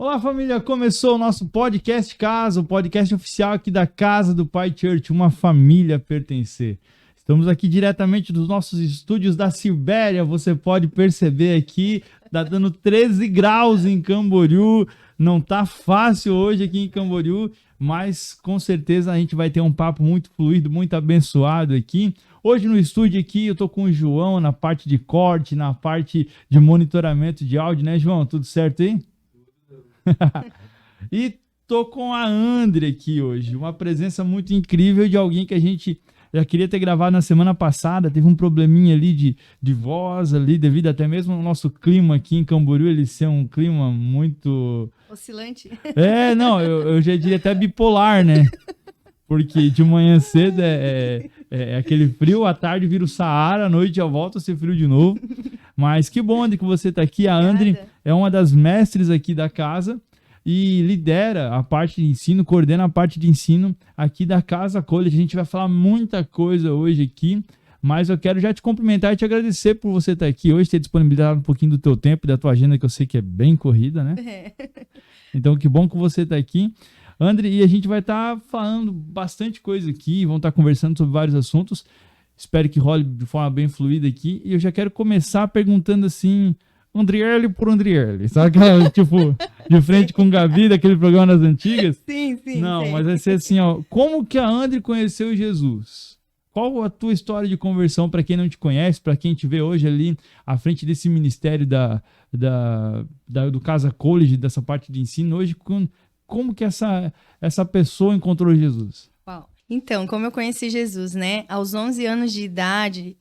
Olá, família! Começou o nosso podcast Casa, o podcast oficial aqui da Casa do Pai Church, uma família a pertencer. Estamos aqui diretamente dos nossos estúdios da Sibéria. Você pode perceber aqui, tá dando 13 graus em Camboriú. Não tá fácil hoje aqui em Camboriú, mas com certeza a gente vai ter um papo muito fluido, muito abençoado aqui. Hoje no estúdio aqui eu tô com o João na parte de corte, na parte de monitoramento de áudio, né, João? Tudo certo aí? E tô com a André aqui hoje, uma presença muito incrível de alguém que a gente já queria ter gravado na semana passada. Teve um probleminha ali de voz ali, devido até mesmo ao nosso clima aqui em Camboriú, ele ser um clima muito... oscilante. Não, eu já diria até bipolar, né? Porque de manhã cedo é aquele frio, à tarde vira o Saara, à noite já volta a ser frio de novo. Mas que bom, André, que você está aqui. A André é uma das mestres aqui da casa e lidera a parte de ensino, coordena a parte de ensino aqui da Casa College. A gente vai falar muita coisa hoje aqui, mas eu quero já te cumprimentar e te agradecer por você estar aqui hoje, ter disponibilizado um pouquinho do teu tempo e da tua agenda, que eu sei que é bem corrida, né? Então, que bom que você está aqui. André, e a gente vai estar falando bastante coisa aqui, vamos estar conversando sobre vários assuntos. Espero que role de forma bem fluida aqui. E eu já quero começar perguntando assim, Andriele por Andriele. Sabe aquela, tipo, de frente com Gabi, daquele programa das antigas? Sim. Não, sim. mas vai ser assim, ó. Como que a André conheceu Jesus? Qual a tua história de conversão para quem não te conhece, para quem te vê hoje ali à frente desse ministério do Casa College, dessa parte de ensino? Hoje, como que essa pessoa encontrou Jesus? Uau. Então, como eu conheci Jesus, né? Aos 11 anos de idade,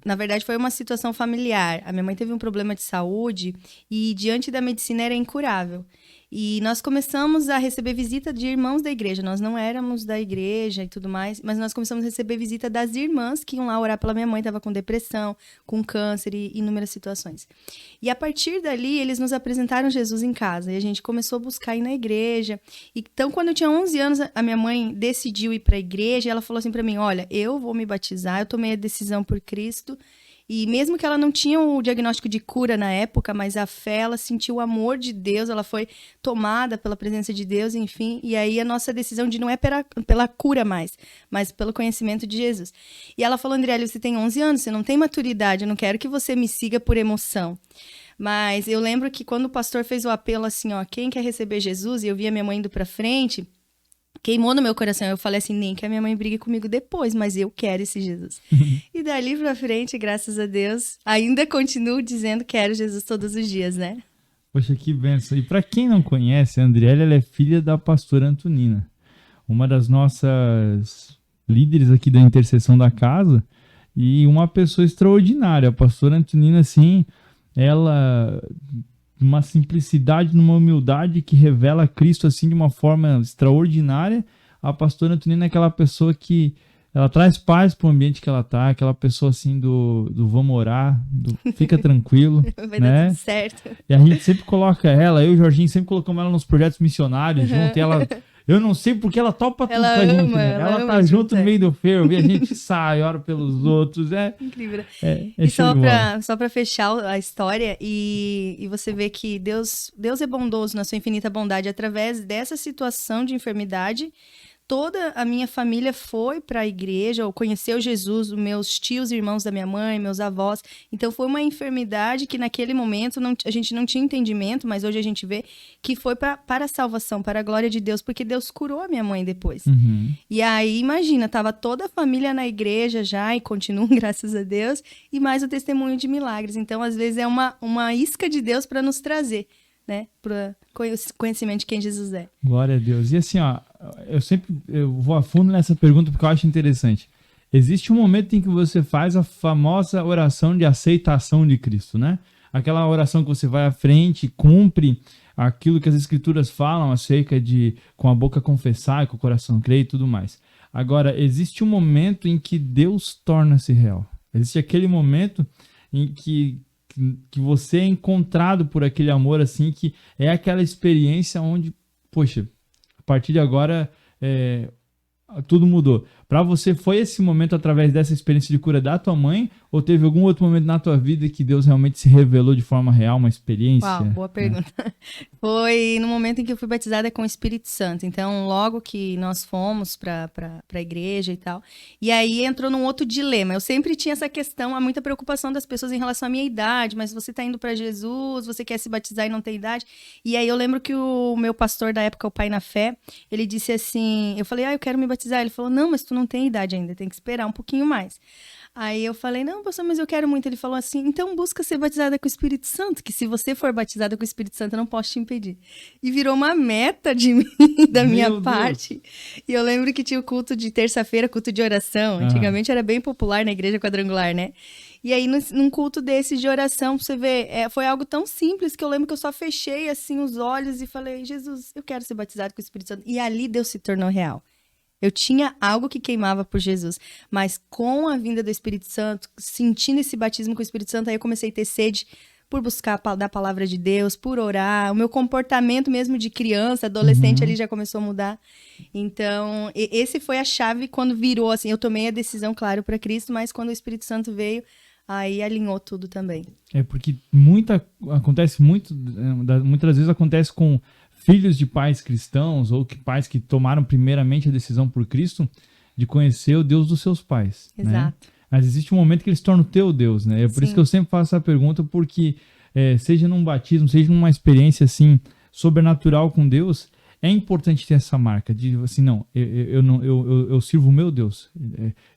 na verdade foi uma situação familiar. A minha mãe teve um problema de saúde e diante da medicina era incurável. E nós começamos a receber visita de irmãos da igreja. Nós não éramos da igreja e tudo mais, mas nós começamos a receber visita das irmãs que iam lá orar pela minha mãe, estava com depressão, com câncer e inúmeras situações. E a partir dali, eles nos apresentaram Jesus em casa e a gente começou a buscar ir na igreja. Então, quando eu tinha 11 anos, a minha mãe decidiu ir para a igreja e ela falou assim para mim, olha, eu vou me batizar, eu tomei a decisão por Cristo. E mesmo que ela não tinha o diagnóstico de cura na época, mas a fé, ela sentiu o amor de Deus, ela foi tomada pela presença de Deus, enfim. E aí a nossa decisão não é pela cura mais, mas pelo conhecimento de Jesus. E ela falou, Andriele, você tem 11 anos, você não tem maturidade, eu não quero que você me siga por emoção. Mas eu lembro que quando o pastor fez o apelo assim, ó, quem quer receber Jesus? E eu via minha mãe indo pra frente, queimou no meu coração. Eu falei assim, nem que a minha mãe brigue comigo depois, mas eu quero esse Jesus. E dali pra frente, graças a Deus, ainda continuo dizendo que quero Jesus todos os dias, né? Poxa, que bênção. E para quem não conhece, a Andriele, ela é filha da pastora Antonina, uma das nossas líderes aqui da intercessão da casa e uma pessoa extraordinária. A pastora Antonina, assim, ela... uma simplicidade, numa humildade que revela Cristo assim de uma forma extraordinária. A pastora Antonina é aquela pessoa que ela traz paz para o ambiente que ela tá, aquela pessoa assim do vamos orar, fica tranquilo, Vai né? dar tudo certo. E a gente sempre coloca ela, eu e o Jorginho sempre colocamos ela nos projetos missionários junto, e ela... Eu não sei porque ela topa tudo com a gente, né? Ela tá junto no meio do fervo e a gente sai, ora pelos outros. É incrível. E só pra fechar a história, e você vê que Deus é bondoso na sua infinita bondade. Através dessa situação de enfermidade, toda a minha família foi para a igreja, ou conheceu Jesus, os meus tios, irmãos da minha mãe, meus avós. Então foi uma enfermidade que naquele momento a gente não tinha entendimento, mas hoje a gente vê que foi para a salvação, para a glória de Deus, porque Deus curou a minha mãe depois. Uhum. E aí, imagina, tava toda a família na igreja já, e continuam, graças a Deus, e mais o testemunho de milagres. Então, às vezes, é uma isca de Deus para nos trazer, né, para conhecimento de quem Jesus é. Glória a Deus. E assim, ó, eu vou a fundo nessa pergunta porque eu acho interessante. Existe um momento em que você faz a famosa oração de aceitação de Cristo, né? Aquela oração que você vai à frente, cumpre aquilo que as escrituras falam acerca de com a boca confessar e com o coração crer e tudo mais. Agora, existe um momento em que Deus torna-se real. Existe aquele momento em que você é encontrado por aquele amor, assim, que é aquela experiência onde, poxa, a partir de agora tudo mudou. Pra você, foi esse momento através dessa experiência de cura da tua mãe? Ou teve algum outro momento na tua vida que Deus realmente se revelou de forma real, uma experiência? Uau, boa pergunta. Foi no momento em que eu fui batizada com o Espírito Santo. Então, logo que nós fomos para a igreja e tal. E aí entrou num outro dilema. Eu sempre tinha essa questão, há muita preocupação das pessoas em relação à minha idade. Mas você tá indo para Jesus, você quer se batizar e não tem idade. E aí eu lembro que o meu pastor da época, o Pai na Fé, ele disse assim, eu falei, eu quero me batizar. Ele falou, não, mas tu não tem idade ainda, tem que esperar um pouquinho mais. Aí eu falei, não, pastor, mas eu quero muito. Ele falou assim, então busca ser batizada com o Espírito Santo, que se você for batizada com o Espírito Santo, eu não posso te impedir. E virou uma meta de mim, da minha parte. E eu lembro que tinha o culto de terça-feira, culto de oração. Antigamente era bem popular na igreja quadrangular, né? E aí, num culto desses de oração, pra você ver, foi algo tão simples que eu lembro que eu só fechei, assim, os olhos e falei, Jesus, eu quero ser batizado com o Espírito Santo. E ali Deus se tornou real. Eu tinha algo que queimava por Jesus, mas com a vinda do Espírito Santo, sentindo esse batismo com o Espírito Santo, aí eu comecei a ter sede por buscar da palavra de Deus, por orar. O meu comportamento mesmo de criança, adolescente, ali já começou a mudar. Então, esse foi a chave quando virou, assim, eu tomei a decisão, claro, para Cristo, mas quando o Espírito Santo veio, aí alinhou tudo também. É porque muitas vezes acontece com filhos de pais cristãos ou pais que tomaram primeiramente a decisão por Cristo de conhecer o Deus dos seus pais. Exato. Né? Mas existe um momento que eles tornam o teu Deus, né? É por isso que eu sempre faço essa pergunta, porque seja num batismo, seja numa experiência assim sobrenatural com Deus, é importante ter essa marca de assim, não, eu sirvo o meu Deus.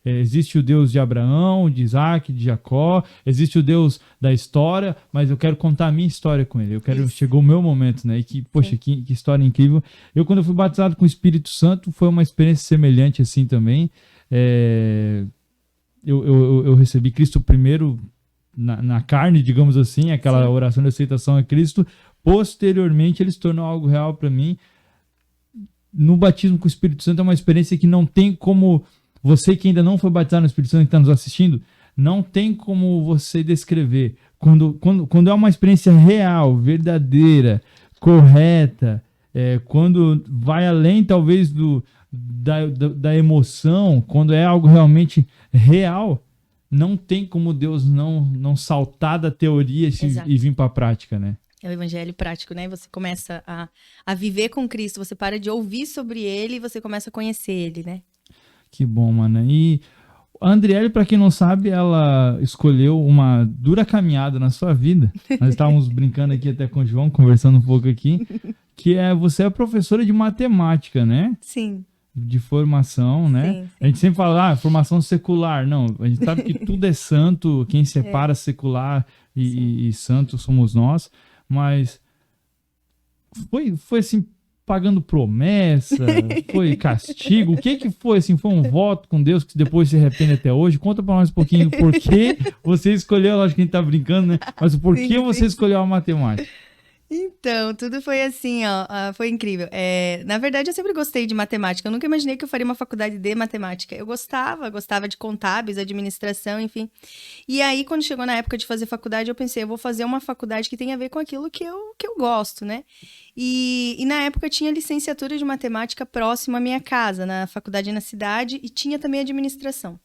Existe o Deus de Abraão, de Isaac, de Jacó, existe o Deus da história, mas eu quero contar a minha história com ele. Chegou o meu momento, né? E que, poxa, que história incrível. Quando eu fui batizado com o Espírito Santo, foi uma experiência semelhante assim também. Eu recebi Cristo primeiro na carne, digamos assim, aquela oração de aceitação a Cristo. Posteriormente, ele se tornou algo real para mim. No batismo com o Espírito Santo é uma experiência que não tem como você que ainda não foi batizado no Espírito Santo, que está nos assistindo, não tem como você descrever. Quando é uma experiência real, verdadeira, correta, quando vai além talvez da emoção, quando é algo realmente real, não tem como Deus não saltar da teoria e vir para a prática, né? É o evangelho prático, né? Você começa a viver com Cristo, você para de ouvir sobre ele e você começa a conhecer ele, né? Que bom, mano. E a Andriele, para quem não sabe, ela escolheu uma dura caminhada na sua vida. Nós estávamos brincando aqui até com o João, conversando um pouco aqui, que você é professora de matemática, né? Sim. De formação, né? Sim. A gente sempre fala, formação secular. Não, a gente sabe que tudo é santo, quem separa secular e santo somos nós. Mas foi assim, pagando promessa, foi castigo, o que foi assim? Foi um voto com Deus que depois se arrepende até hoje? Conta pra nós um pouquinho por que você escolheu, lógico que a gente tá brincando, né? Mas por que você escolheu a matemática? Então, tudo foi assim, ó, foi incrível. Na verdade, eu sempre gostei de matemática. Eu nunca imaginei que eu faria uma faculdade de matemática. Eu gostava de contábeis, administração, enfim. E aí, quando chegou na época de fazer faculdade, eu pensei, eu vou fazer uma faculdade que tenha a ver com aquilo que eu gosto, né? E na época tinha licenciatura de matemática próxima à minha casa, na faculdade na cidade, e tinha também administração.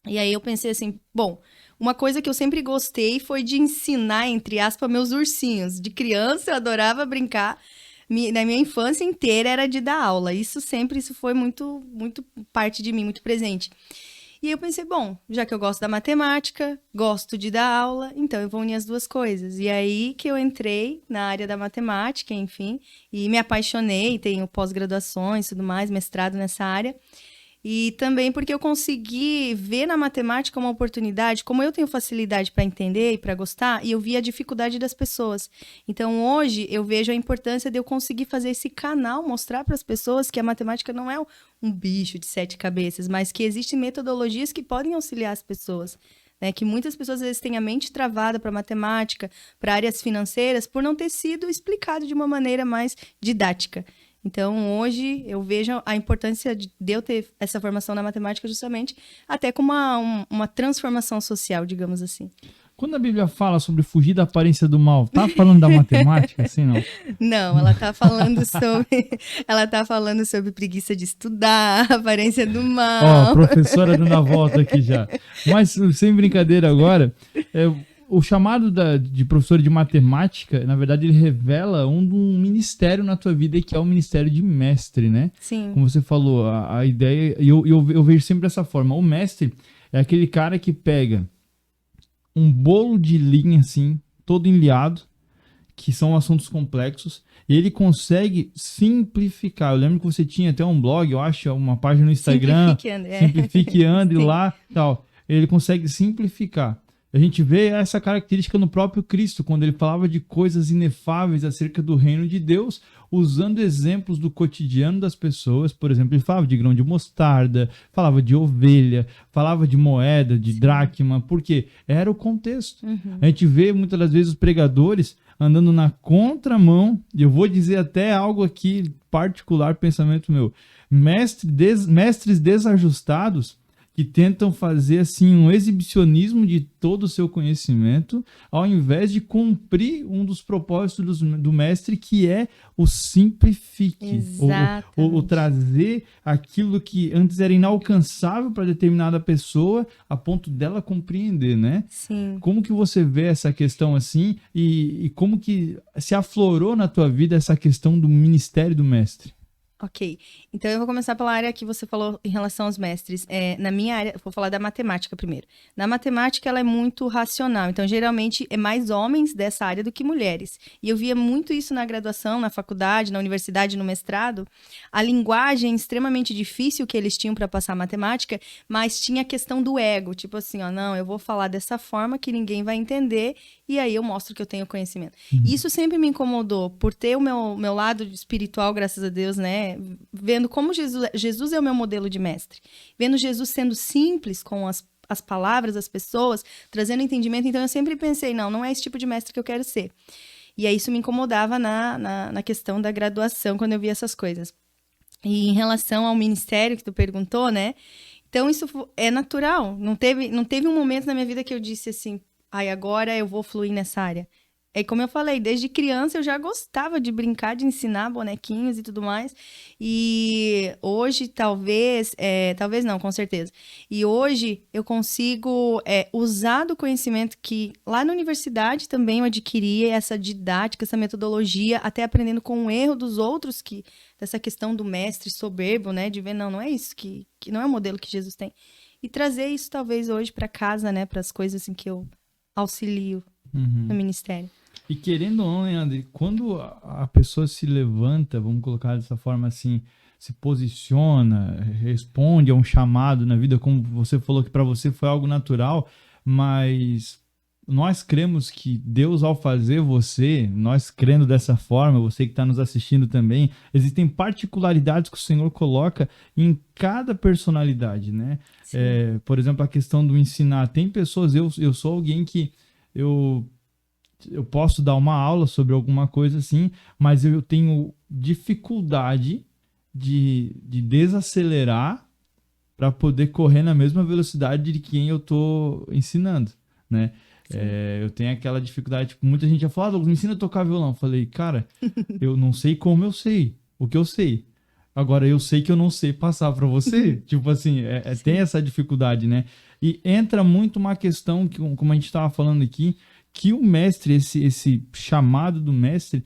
E aí eu pensei assim, bom, uma coisa que eu sempre gostei foi de ensinar, entre aspas, meus ursinhos. De criança eu adorava brincar. Na minha infância inteira era de dar aula. Isso foi muito, muito parte de mim, muito presente. E aí eu pensei, bom, já que eu gosto da matemática, gosto de dar aula, então eu vou unir as duas coisas. E aí que eu entrei na área da matemática, enfim, e me apaixonei, tenho pós-graduações e tudo mais, mestrado nessa área. E também porque eu consegui ver na matemática uma oportunidade, como eu tenho facilidade para entender e para gostar, e eu vi a dificuldade das pessoas. Então, hoje, eu vejo a importância de eu conseguir fazer esse canal, mostrar para as pessoas que a matemática não é um bicho de 7 cabeças, mas que existem metodologias que podem auxiliar as pessoas. Né? Que muitas pessoas, às vezes, têm a mente travada para matemática, para áreas financeiras, por não ter sido explicado de uma maneira mais didática. Então, hoje, eu vejo a importância de eu ter essa formação na matemática justamente até com uma transformação social, digamos assim. Quando a Bíblia fala sobre fugir da aparência do mal, tá falando da matemática, assim, não? Não, ela tá falando sobre, ela tá falando sobre preguiça de estudar, aparência do Ó, mal. professora dando a volta aqui já. Mas, sem brincadeira agora, o chamado de professor de matemática, na verdade, ele revela um ministério na tua vida, que é o ministério de mestre, né? Sim. Como você falou, a ideia, e eu vejo sempre dessa forma, o mestre é aquele cara que pega um bolo de linha, assim, todo enliado, que são assuntos complexos, e ele consegue simplificar. Eu lembro que você tinha até um blog, eu acho, uma página no Instagram, Simplifique Andre lá, tal. Ele consegue simplificar. A gente vê essa característica no próprio Cristo, quando ele falava de coisas inefáveis acerca do reino de Deus, usando exemplos do cotidiano das pessoas. Por exemplo, ele falava de grão de mostarda, falava de ovelha, falava de moeda, de dracma, porque era o contexto. A gente vê muitas das vezes os pregadores andando na contramão, e eu vou dizer até algo aqui particular, pensamento meu, mestres desajustados que tentam fazer assim um exibicionismo de todo o seu conhecimento, ao invés de cumprir um dos propósitos do mestre, que é o simplifique, o trazer aquilo que antes era inalcançável para determinada pessoa, a ponto dela compreender, né? Sim. Como que você vê essa questão assim e como que se aflorou na tua vida essa questão do ministério do mestre? Ok, então eu vou começar pela área que você falou em relação aos mestres. Na minha área, vou falar da matemática primeiro. Na matemática, ela é muito racional, então geralmente é mais homens dessa área do que mulheres. E eu via muito isso na graduação, na faculdade, na universidade, no mestrado. A linguagem extremamente difícil que eles tinham para passar matemática, mas tinha a questão do ego, tipo assim, ó, não, eu vou falar dessa forma que ninguém vai entender e aí eu mostro que eu tenho conhecimento. Isso sempre me incomodou, por ter o meu lado espiritual, graças a Deus, né? Vendo como Jesus é o meu modelo de mestre. Vendo Jesus sendo simples com as palavras, as pessoas, trazendo entendimento. Então eu sempre pensei, não é esse tipo de mestre que eu quero ser. E aí isso me incomodava na questão da graduação, quando eu via essas coisas. E em relação ao ministério que tu perguntou, né? Então isso é natural. Não teve um momento na minha vida que eu disse assim, agora eu vou fluir nessa área. É como eu falei, desde criança eu já gostava de brincar, de ensinar bonequinhos e tudo mais. E hoje, talvez não, com certeza. E hoje eu consigo usar do conhecimento que lá na universidade também eu adquiri, essa didática, essa metodologia, até aprendendo com o erro dos outros, dessa questão do mestre soberbo, né? De ver, não é isso, que não é o modelo que Jesus tem. E trazer isso talvez hoje para casa, né? Para as coisas assim que eu auxilio no ministério. E querendo ou não, Leandro, quando a pessoa se levanta, vamos colocar dessa forma assim, se posiciona, responde a um chamado na vida, como você falou que para você foi algo natural, mas nós cremos que Deus, ao fazer nós crendo dessa forma, você que está nos assistindo também, existem particularidades que o Senhor coloca em cada personalidade, né? Por exemplo, a questão do ensinar. Tem pessoas, eu sou alguém que eu posso dar uma aula sobre alguma coisa assim, mas eu tenho dificuldade de desacelerar para poder correr na mesma velocidade de quem eu estou ensinando, né? Eu tenho aquela dificuldade, tipo, muita gente já falou, me ensina a tocar violão. Eu falei, cara, eu não sei como eu sei, o que eu sei. Agora, eu sei que eu não sei passar para você. Tipo assim, tem essa dificuldade, né? E entra muito uma questão, que, como a gente estava falando aqui, que o mestre, esse chamado do mestre,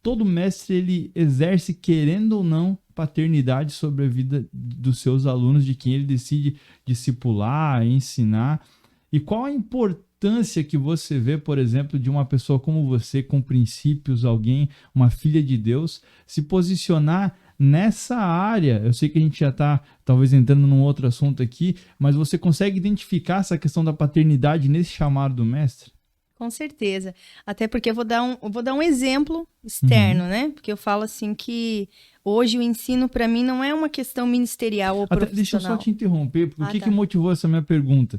todo mestre ele exerce, querendo ou não, paternidade sobre a vida dos seus alunos, de quem ele decide discipular, ensinar. E qual a importância que você vê, por exemplo, de uma pessoa como você, com princípios, uma filha de Deus, se posicionar nessa área? Eu sei que a gente já está talvez entrando num outro assunto aqui, mas você consegue identificar essa questão da paternidade nesse chamado do mestre? Com certeza. Até porque eu vou dar um exemplo externo, né? Porque eu falo assim que hoje o ensino para mim não é uma questão ministerial ou profissional. Deixa eu só te interromper, porque o que motivou essa minha pergunta?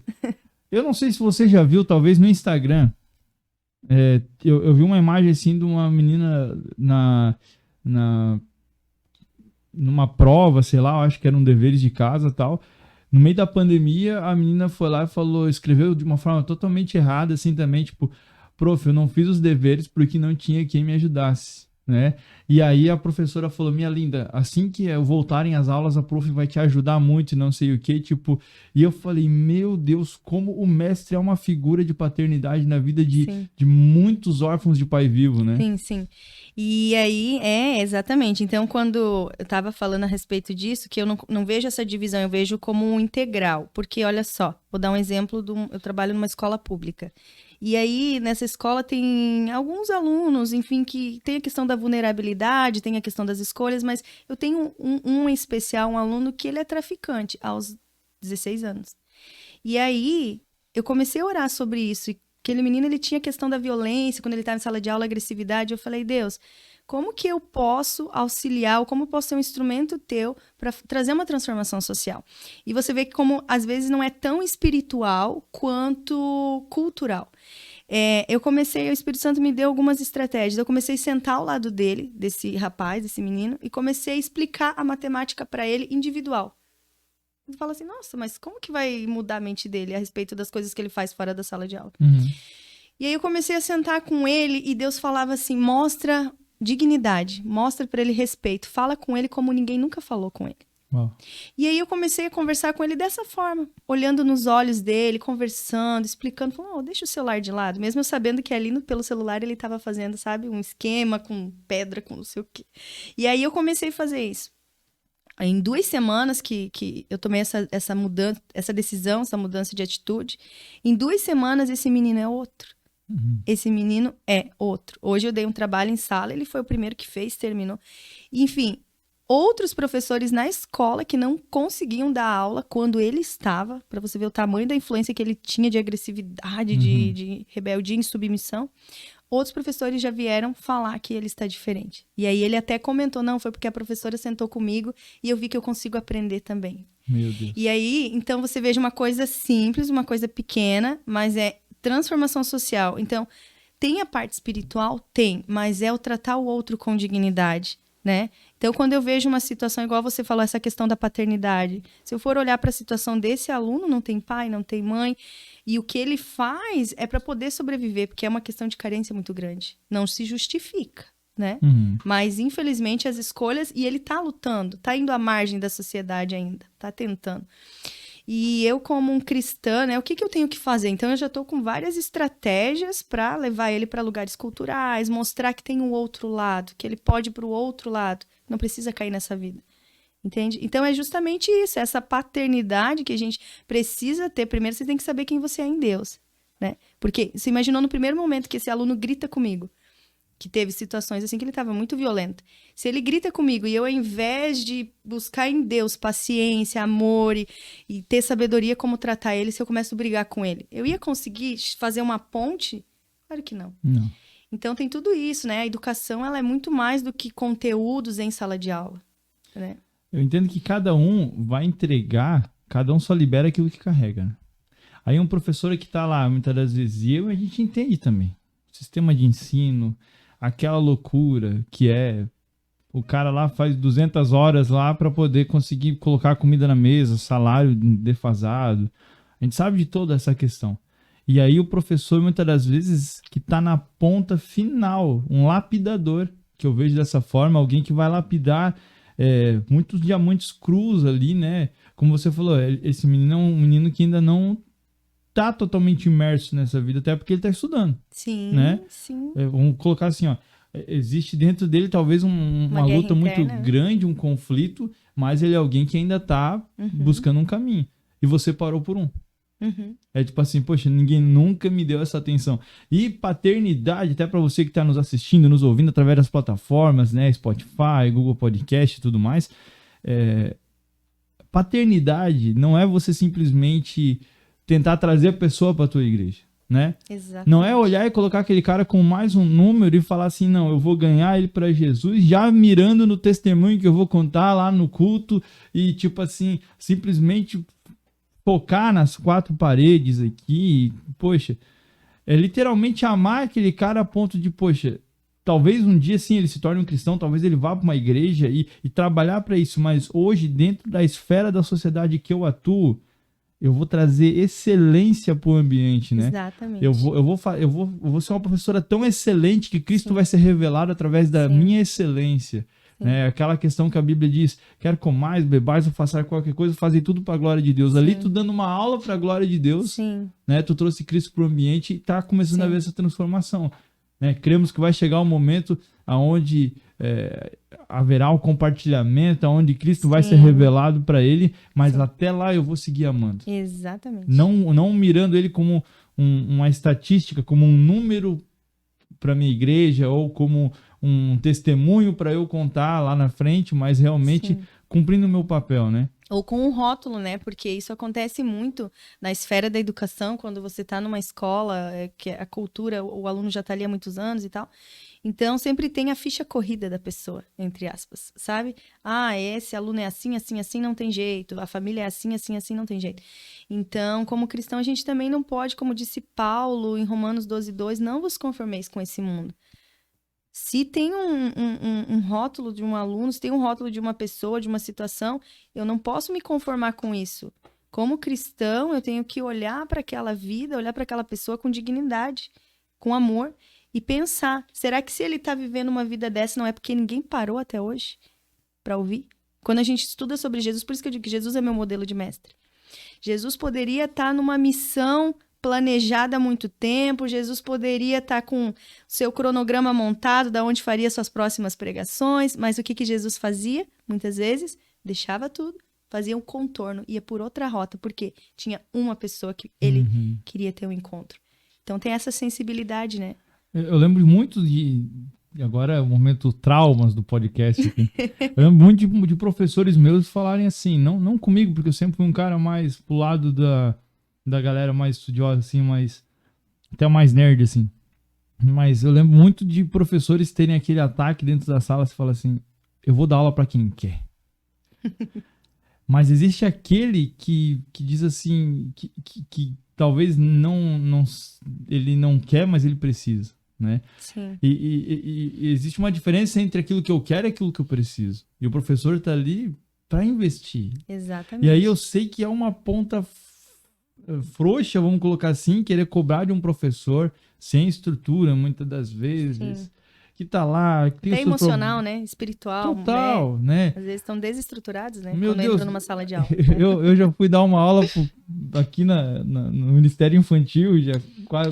Eu não sei se você já viu, talvez no Instagram, eu vi uma imagem assim de uma menina numa prova, sei lá, eu acho que eram deveres de casa e tal, No meio da pandemia, a menina foi lá e falou, escreveu de uma forma totalmente errada, assim também, tipo, prof, eu não fiz os deveres porque não tinha quem me ajudasse, né? E aí a professora falou, minha linda, assim que voltarem as aulas, a prof vai te ajudar muito e não sei o que, tipo... E eu falei, meu Deus, como o mestre é uma figura de paternidade na vida de muitos órfãos de pai vivo, né? Sim, sim. E aí, exatamente. Então, quando eu estava falando a respeito disso, que eu não vejo essa divisão, eu vejo como um integral. Porque, olha só, vou dar um exemplo, eu trabalho numa escola pública. E aí, nessa escola tem alguns alunos, enfim, que tem a questão da vulnerabilidade, tem a questão das escolhas, mas eu tenho um em especial, um aluno que ele é traficante aos 16 anos. E aí, eu comecei a orar sobre isso. E aquele menino, ele tinha a questão da violência, quando ele estava em sala de aula, agressividade. Eu falei, Deus, como que eu posso auxiliar, ou como eu posso ser um instrumento teu para trazer uma transformação social? E você vê que como, às vezes, não é tão espiritual quanto cultural. O Espírito Santo me deu algumas estratégias. Eu comecei a sentar ao lado dele, desse rapaz, desse menino, e comecei a explicar a matemática para ele individual. Ele fala assim, nossa, mas como que vai mudar a mente dele a respeito das coisas que ele faz fora da sala de aula? Uhum. E aí eu comecei a sentar com ele e Deus falava assim, mostra dignidade, mostra para ele respeito, fala com ele como ninguém nunca falou com ele. Uau. E aí eu comecei a conversar com ele dessa forma, olhando nos olhos dele, conversando, explicando, falando, deixa o celular de lado, mesmo eu sabendo que ali pelo celular ele estava fazendo, sabe, um esquema com pedra, com não sei o quê. E aí eu comecei a fazer isso. Em 2 semanas que eu tomei essa mudança, essa decisão, essa mudança de atitude, em 2 semanas esse menino é outro. Uhum. Esse menino é outro. Hoje eu dei um trabalho em sala, ele foi o primeiro que fez, terminou. Enfim, outros professores na escola que não conseguiam dar aula quando ele estava, para você ver o tamanho da influência que ele tinha de agressividade, de rebeldia, insubmissão. Outros professores já vieram falar que ele está diferente. E aí ele até comentou, não, foi porque a professora sentou comigo e eu vi que eu consigo aprender também. Meu Deus. E aí, então você veja uma coisa simples, uma coisa pequena, mas é transformação social. Então, tem a parte espiritual? Tem, mas é o tratar o outro com dignidade, né? Então, quando eu vejo uma situação, igual você falou, essa questão da paternidade, se eu for olhar para a situação desse aluno, não tem pai, não tem mãe, e o que ele faz é para poder sobreviver, porque é uma questão de carência muito grande. Não se justifica, né? Uhum. Mas, infelizmente, as escolhas... E ele tá lutando, tá indo à margem da sociedade ainda, tá tentando. E eu, como um cristã, né? O que eu tenho que fazer? Então, eu já tô com várias estratégias para levar ele para lugares culturais, mostrar que tem um outro lado, que ele pode ir para o outro lado. Não precisa cair nessa vida. Entende? Então, é justamente isso, essa paternidade que a gente precisa ter. Primeiro, você tem que saber quem você é em Deus, né? Porque você imaginou no primeiro momento que esse aluno grita comigo, que teve situações assim que ele estava muito violento. Se ele grita comigo e eu, ao invés de buscar em Deus paciência, amor e ter sabedoria como tratar ele, se eu começo a brigar com ele, eu ia conseguir fazer uma ponte? Claro que não. Não. Então, tem tudo isso, né? A educação, ela é muito mais do que conteúdos em sala de aula, né? Eu entendo que cada um vai entregar, cada um só libera aquilo que carrega, né? Aí um professor que tá lá, muitas das vezes, a gente entende também. Sistema de ensino, aquela loucura que é... O cara lá faz 200 horas lá para poder conseguir colocar comida na mesa, salário defasado. A gente sabe de toda essa questão. E aí o professor, muitas das vezes, que tá na ponta final, um lapidador, que eu vejo dessa forma, alguém que vai lapidar muitos diamantes crus ali, né? Como você falou, esse menino é um menino que ainda não tá totalmente imerso nessa vida, até porque ele tá estudando. Sim, né? sim. Vamos colocar assim, ó. Existe dentro dele talvez uma luta muito grande, um conflito, mas ele é alguém que ainda tá buscando um caminho. E você parou por um. É tipo assim, poxa, ninguém nunca me deu essa atenção. E paternidade, até para você que tá nos assistindo, nos ouvindo através das plataformas, né? Spotify, Google Podcast e tudo mais. Paternidade não é você simplesmente tentar trazer a pessoa para tua igreja, né? Exatamente. Não é olhar e colocar aquele cara com mais um número e falar assim, não, eu vou ganhar ele para Jesus, já mirando no testemunho que eu vou contar lá no culto e tipo assim, simplesmente focar nas 4 paredes aqui, poxa, é literalmente amar aquele cara a ponto de, poxa, talvez um dia, sim, ele se torne um cristão, talvez ele vá para uma igreja e trabalhar para isso, mas hoje, dentro da esfera da sociedade que eu atuo, eu vou trazer excelência para o ambiente, né? Exatamente. Eu vou ser uma professora tão excelente que Cristo Sim. vai ser revelado através da Sim. minha excelência. Né? Aquela questão que a Bíblia diz, quer comais, bebais ou façar qualquer coisa, fazem tudo para a glória de Deus. Sim. Ali tu dando uma aula para a glória de Deus, Sim. né? Tu trouxe Cristo para o ambiente e está começando a ver essa transformação. Né? Cremos que vai chegar um momento onde haverá o compartilhamento, onde Cristo vai ser revelado para ele, mas até lá eu vou seguir amando. Exatamente. Não mirando ele como uma estatística, como um número para minha igreja ou como um testemunho para eu contar lá na frente, mas realmente cumprindo o meu papel, né? Ou com um rótulo, né? Porque isso acontece muito na esfera da educação, quando você está numa escola, que a cultura, o aluno já está ali há muitos anos e tal. Então, sempre tem a ficha corrida da pessoa, entre aspas, sabe? Ah, esse aluno é assim, assim, assim, não tem jeito. A família é assim, assim, assim, não tem jeito. Então, como cristão, a gente também não pode, como disse Paulo em Romanos 12:2, não vos conformeis com esse mundo. Se tem um rótulo de um aluno, se tem um rótulo de uma pessoa, de uma situação, eu não posso me conformar com isso. Como cristão, eu tenho que olhar para aquela vida, olhar para aquela pessoa com dignidade, com amor, e pensar, será que se ele está vivendo uma vida dessa, não é porque ninguém parou até hoje para ouvir? Quando a gente estuda sobre Jesus, por isso que eu digo que Jesus é meu modelo de mestre. Jesus poderia estar numa missão planejada há muito tempo, Jesus poderia estar com seu cronograma montado, da onde faria suas próximas pregações, mas o que Jesus fazia? Muitas vezes, deixava tudo, fazia um contorno, ia por outra rota, porque tinha uma pessoa que ele queria ter um encontro. Então tem essa sensibilidade, né? Eu lembro muito agora é o momento traumas do podcast aqui. Eu lembro muito de professores meus falarem assim, não comigo, porque eu sempre fui um cara mais pro lado da galera mais estudiosa, assim, até mais nerd, assim. Mas eu lembro muito de professores terem aquele ataque dentro da sala, você fala assim, eu vou dar aula para quem quer. Mas existe aquele que diz assim, que talvez ele não quer, mas ele precisa. Né? Sim. E existe uma diferença entre aquilo que eu quero e aquilo que eu preciso. E o professor está ali para investir. Exatamente. E aí eu sei que é uma ponta frouxa, vamos colocar assim, querer cobrar de um professor sem estrutura, muitas das vezes. Sim. Que tá lá... Que tem até emocional, né? Espiritual. Total, né? Às vezes estão desestruturados, né? Meu quando Deus, entram numa sala de aula. Eu já fui dar uma aula aqui no Ministério Infantil, já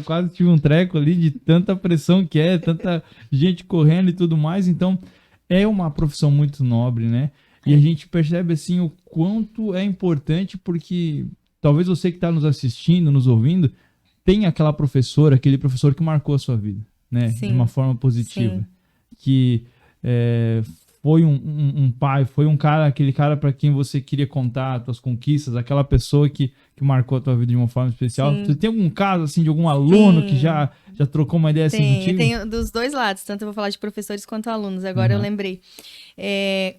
quase tive um treco ali de tanta pressão que tanta gente correndo e tudo mais. Então, é uma profissão muito nobre, né? E a gente percebe, assim, o quanto é importante, porque talvez você que está nos assistindo, nos ouvindo, tem aquela professora, aquele professor que marcou a sua vida, né? Sim. De uma forma positiva. Sim. Que foi um pai, foi aquele cara para quem você queria contar as tuas conquistas, aquela pessoa que marcou a tua vida de uma forma especial. Sim. Você tem algum caso, assim, de algum aluno que já trocou uma ideia assim contigo? Tem dos dois lados, tanto eu vou falar de professores quanto alunos. Agora eu lembrei.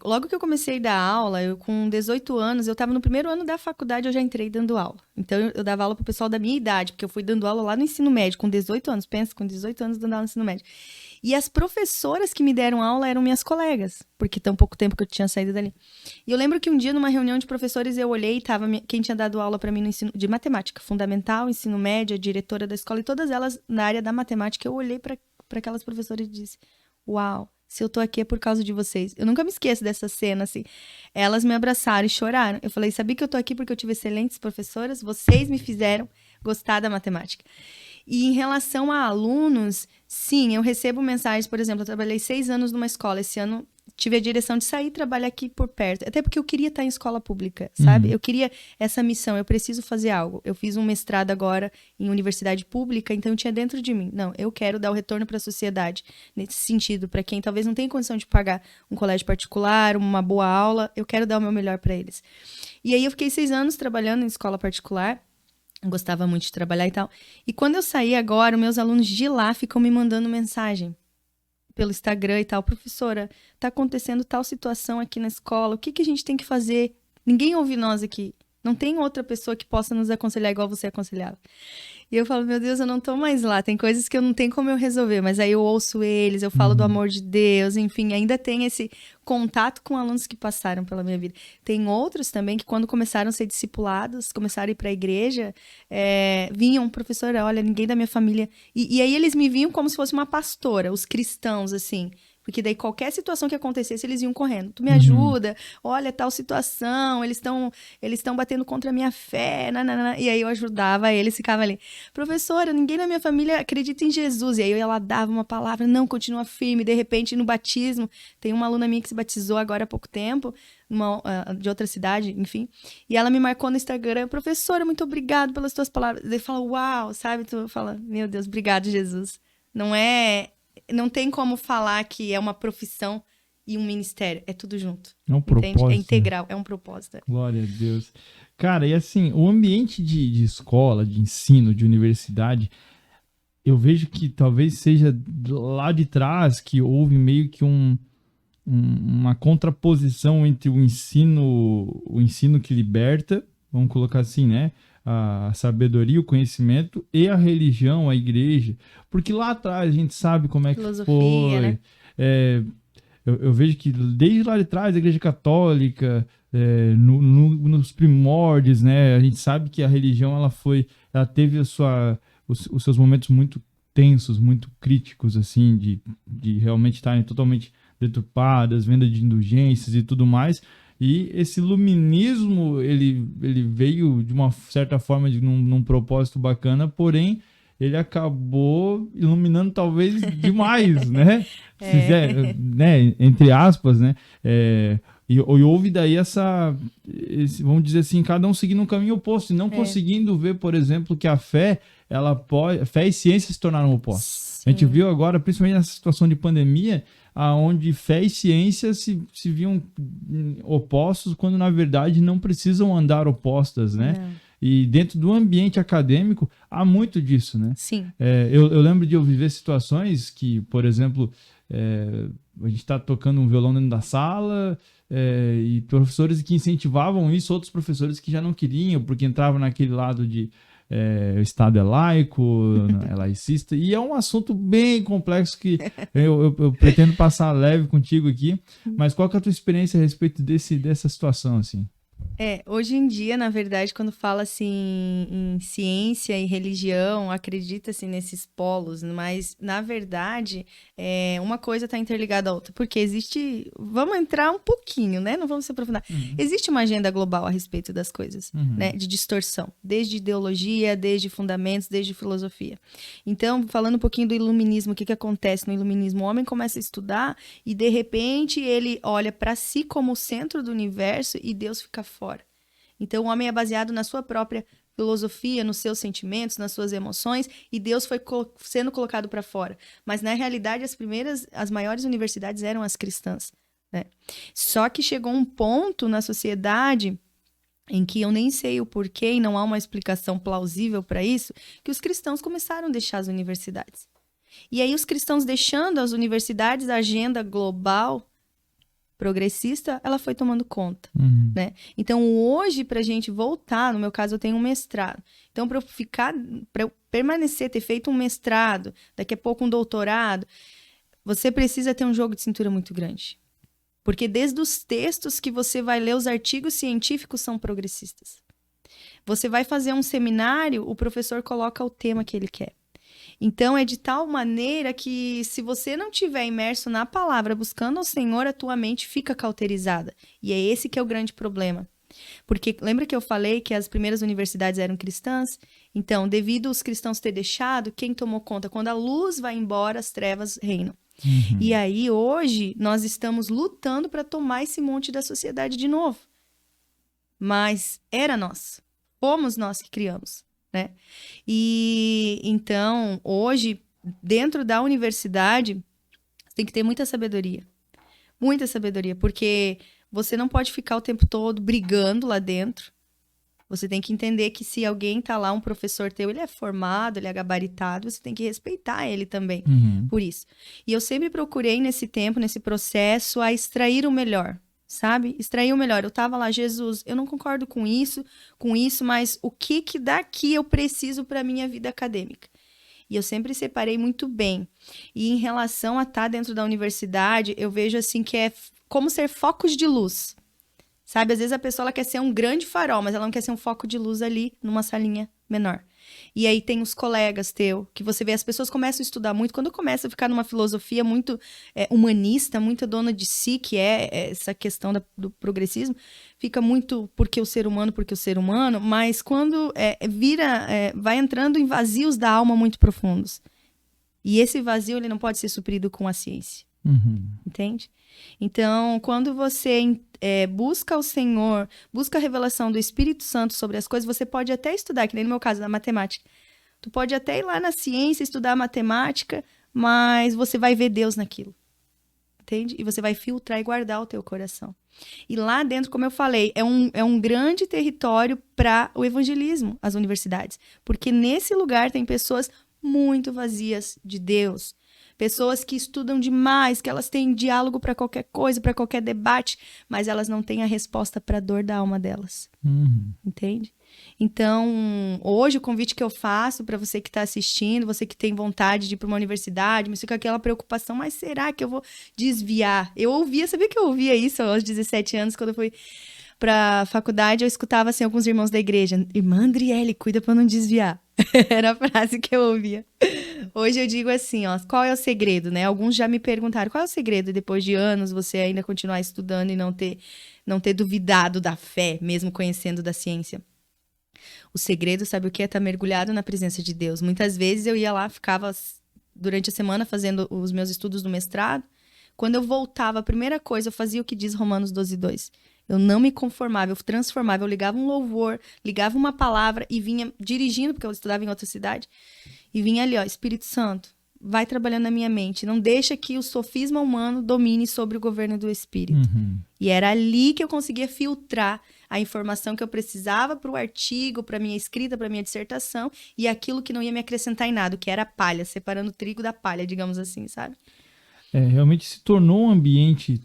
Logo que eu comecei a dar aula, eu com 18 anos, eu estava no primeiro ano da faculdade, eu já entrei dando aula. Então eu dava aula pro pessoal da minha idade, porque eu fui dando aula lá no ensino médio, com 18 anos. Pensa, com 18 anos dando aula no ensino médio. E as professoras que me deram aula eram minhas colegas, porque tão pouco tempo que eu tinha saído dali. E eu lembro que um dia, numa reunião de professores, eu olhei e tava quem tinha dado aula para mim no ensino de matemática, fundamental, ensino médio, a diretora da escola, e todas elas na área da matemática. Eu olhei para aquelas professoras e disse, uau, se eu tô aqui é por causa de vocês. Eu nunca me esqueço dessa cena, assim. Elas me abraçaram e choraram. Eu falei, sabia que eu tô aqui porque eu tive excelentes professoras? Vocês me fizeram gostar da matemática. E em relação a alunos, sim, eu recebo mensagens, por exemplo, eu trabalhei 6 anos numa escola, esse ano tive a direção de sair e trabalhar aqui por perto, até porque eu queria estar em escola pública, sabe? Eu queria essa missão, eu preciso fazer algo. Eu fiz um mestrado agora em universidade pública, então eu tinha dentro de mim, não, eu quero dar o retorno para a sociedade, nesse sentido, para quem talvez não tenha condição de pagar um colégio particular, uma boa aula, eu quero dar o meu melhor para eles. E aí eu fiquei 6 anos trabalhando em escola particular, gostava muito de trabalhar e tal. E quando eu saí agora, meus alunos de lá ficam me mandando mensagem pelo Instagram e tal. Professora, tá acontecendo tal situação aqui na escola, o que a gente tem que fazer? Ninguém ouve nós aqui. Não tem outra pessoa que possa nos aconselhar igual você aconselhava. E eu falo, meu Deus, eu não tô mais lá. Tem coisas que eu não tenho como eu resolver, mas aí eu ouço eles, eu falo do amor de Deus, enfim, ainda tem esse contato com alunos que passaram pela minha vida. Tem outros também que quando começaram a ser discipulados, começaram a ir pra igreja, vinham, professora, olha, ninguém da minha família... E aí eles me viam como se fosse uma pastora, os cristãos, assim... Porque daí qualquer situação que acontecesse, eles iam correndo. Tu me ajuda, olha tal situação, eles estão batendo contra a minha fé, nanana. E aí eu ajudava eles, ficava ali. Professora, ninguém na minha família acredita em Jesus. E aí ela dava uma palavra, não, continua firme. De repente, no batismo, tem uma aluna minha que se batizou agora há pouco tempo, de outra cidade, enfim. E ela me marcou no Instagram, professora, muito obrigado pelas tuas palavras. Daí fala, uau, sabe? Tu fala, meu Deus, obrigado, Jesus. Não tem como falar que é uma profissão e um ministério. É tudo junto. É um Entende? propósito. É integral, é um propósito. Glória a Deus. Cara, e assim, o ambiente de escola, de ensino, de universidade, eu vejo que talvez seja lá de trás que houve meio que uma contraposição entre o ensino que liberta, vamos colocar assim, né? A sabedoria, o conhecimento e a religião, a igreja. Porque lá atrás a gente sabe como é que Filosofia, foi. né? Eu vejo que desde lá de trás, a igreja católica, nos primórdios, né? A gente sabe que a religião ela teve os seus momentos muito tensos, muito críticos, assim, de realmente estarem totalmente deturpadas, venda de indulgências e tudo mais. E esse iluminismo, ele veio de uma certa forma, num propósito bacana, porém, ele acabou iluminando talvez demais, né? Né? Entre aspas, né? E houve daí vamos dizer assim, cada um seguindo um caminho oposto, e não conseguindo ver, por exemplo, que a fé e ciência se tornaram opostos. A gente viu agora, principalmente nessa situação de pandemia, aonde fé e ciência se viam opostos, quando na verdade não precisam andar opostas, né? Não. E dentro do ambiente acadêmico há muito disso, né? Sim. Eu lembro de eu viver situações que, por exemplo, a gente está tocando um violão dentro da sala, e professores que incentivavam isso, outros professores que já não queriam, porque entravam naquele lado de o Estado é laico, é laicista, e é um assunto bem complexo que eu pretendo passar leve contigo aqui, mas qual que é a tua experiência a respeito dessa situação, assim? Hoje em dia, na verdade, quando fala assim em ciência e religião, acredita-se nesses polos, mas na verdade, uma coisa está interligada à outra, porque vamos entrar um pouquinho, né? Não vamos se aprofundar. Existe uma agenda global a respeito das coisas, né? De distorção, desde ideologia, desde fundamentos, desde filosofia. Então, falando um pouquinho do iluminismo, o que acontece no iluminismo? O homem começa a estudar e, de repente, ele olha para si como o centro do universo e Deus fica fora. Então, o homem é baseado na sua própria filosofia, nos seus sentimentos, nas suas emoções, e Deus foi sendo colocado para fora. Mas, na realidade, as maiores universidades eram as cristãs, né? Só que chegou um ponto na sociedade em que eu nem sei o porquê e não há uma explicação plausível para isso, que os cristãos começaram a deixar as universidades. E aí, os cristãos deixando as universidades, a agenda global progressista, ela foi tomando conta, né? Então, hoje, pra gente voltar, no meu caso, eu tenho um mestrado. Então, para eu permanecer, ter feito um mestrado, daqui a pouco um doutorado, você precisa ter um jogo de cintura muito grande. Porque desde os textos que você vai ler, os artigos científicos são progressistas. Você vai fazer um seminário, o professor coloca o tema que ele quer. Então, é de tal maneira que, se você não estiver imerso na palavra, buscando ao Senhor, a tua mente fica cauterizada. E é esse que é o grande problema. Porque, lembra que eu falei que as primeiras universidades eram cristãs? Então, devido aos cristãos ter deixado, quem tomou conta? Quando a luz vai embora, as trevas reinam. E aí, hoje, nós estamos lutando para tomar esse monte da sociedade de novo. Mas era nós. Fomos nós que criamos. Né? E então, hoje, dentro da universidade, tem que ter muita sabedoria, porque você não pode ficar o tempo todo brigando lá dentro. Você tem que entender que se alguém tá lá, um professor teu, ele é formado, ele é gabaritado, você tem que respeitar ele também, por isso. E eu sempre procurei nesse tempo, nesse processo, a extrair o melhor, sabe? Extrair o melhor. Eu tava lá, Jesus, eu não concordo com isso, mas o que daqui eu preciso para minha vida acadêmica? E eu sempre separei muito bem. E em relação a estar dentro da universidade, eu vejo assim que é como ser focos de luz. Sabe? Às vezes a pessoa ela quer ser um grande farol, mas ela não quer ser um foco de luz ali numa salinha menor. E aí tem os colegas que você vê, as pessoas começam a estudar muito. Quando começa a ficar numa filosofia muito humanista, muito dona de si, que é essa questão do progressismo, fica muito porque o ser humano, mas quando vai entrando em vazios da alma muito profundos. E esse vazio ele não pode ser suprido com a ciência. Entende? Então, quando você busca o Senhor, busca a revelação do Espírito Santo sobre as coisas, você pode até estudar, que nem no meu caso, na matemática. Tu pode até ir lá na ciência, estudar matemática, mas você vai ver Deus naquilo. Entende? E você vai filtrar e guardar o teu coração. E lá dentro, como eu falei, é um grande território para o evangelismo, as universidades. Porque nesse lugar tem pessoas muito vazias de Deus. Pessoas que estudam demais, que elas têm diálogo para qualquer coisa, para qualquer debate, mas elas não têm a resposta para a dor da alma delas. Entende? Então, hoje o convite que eu faço para você que está assistindo, você que tem vontade de ir para uma universidade, mas fica aquela preocupação, mas será que eu vou desviar? Sabia que eu ouvia isso aos 17 anos, quando eu fui para a faculdade, eu escutava assim alguns irmãos da igreja, irmã Andriele, cuida para não desviar. Era a frase que eu ouvia. Hoje eu digo assim, ó, qual é o segredo, né? Alguns já me perguntaram, qual é o segredo depois de anos você ainda continuar estudando e não ter duvidado da fé, mesmo conhecendo da ciência? O segredo, sabe o que é? Estar mergulhado na presença de Deus. Muitas vezes eu ia lá, ficava durante a semana fazendo os meus estudos do mestrado. Quando eu voltava, a primeira coisa, eu fazia o que diz Romanos 12:2. Eu não me conformava, eu transformava, eu ligava um louvor, ligava uma palavra e vinha dirigindo, porque eu estudava em outra cidade, e vinha ali, ó, Espírito Santo, vai trabalhando na minha mente, não deixa que o sofisma humano domine sobre o governo do Espírito. E era ali que eu conseguia filtrar a informação que eu precisava para o artigo, para minha escrita, para minha dissertação, e aquilo que não ia me acrescentar em nada, que era a palha, separando o trigo da palha, digamos assim, sabe? Realmente se tornou um ambiente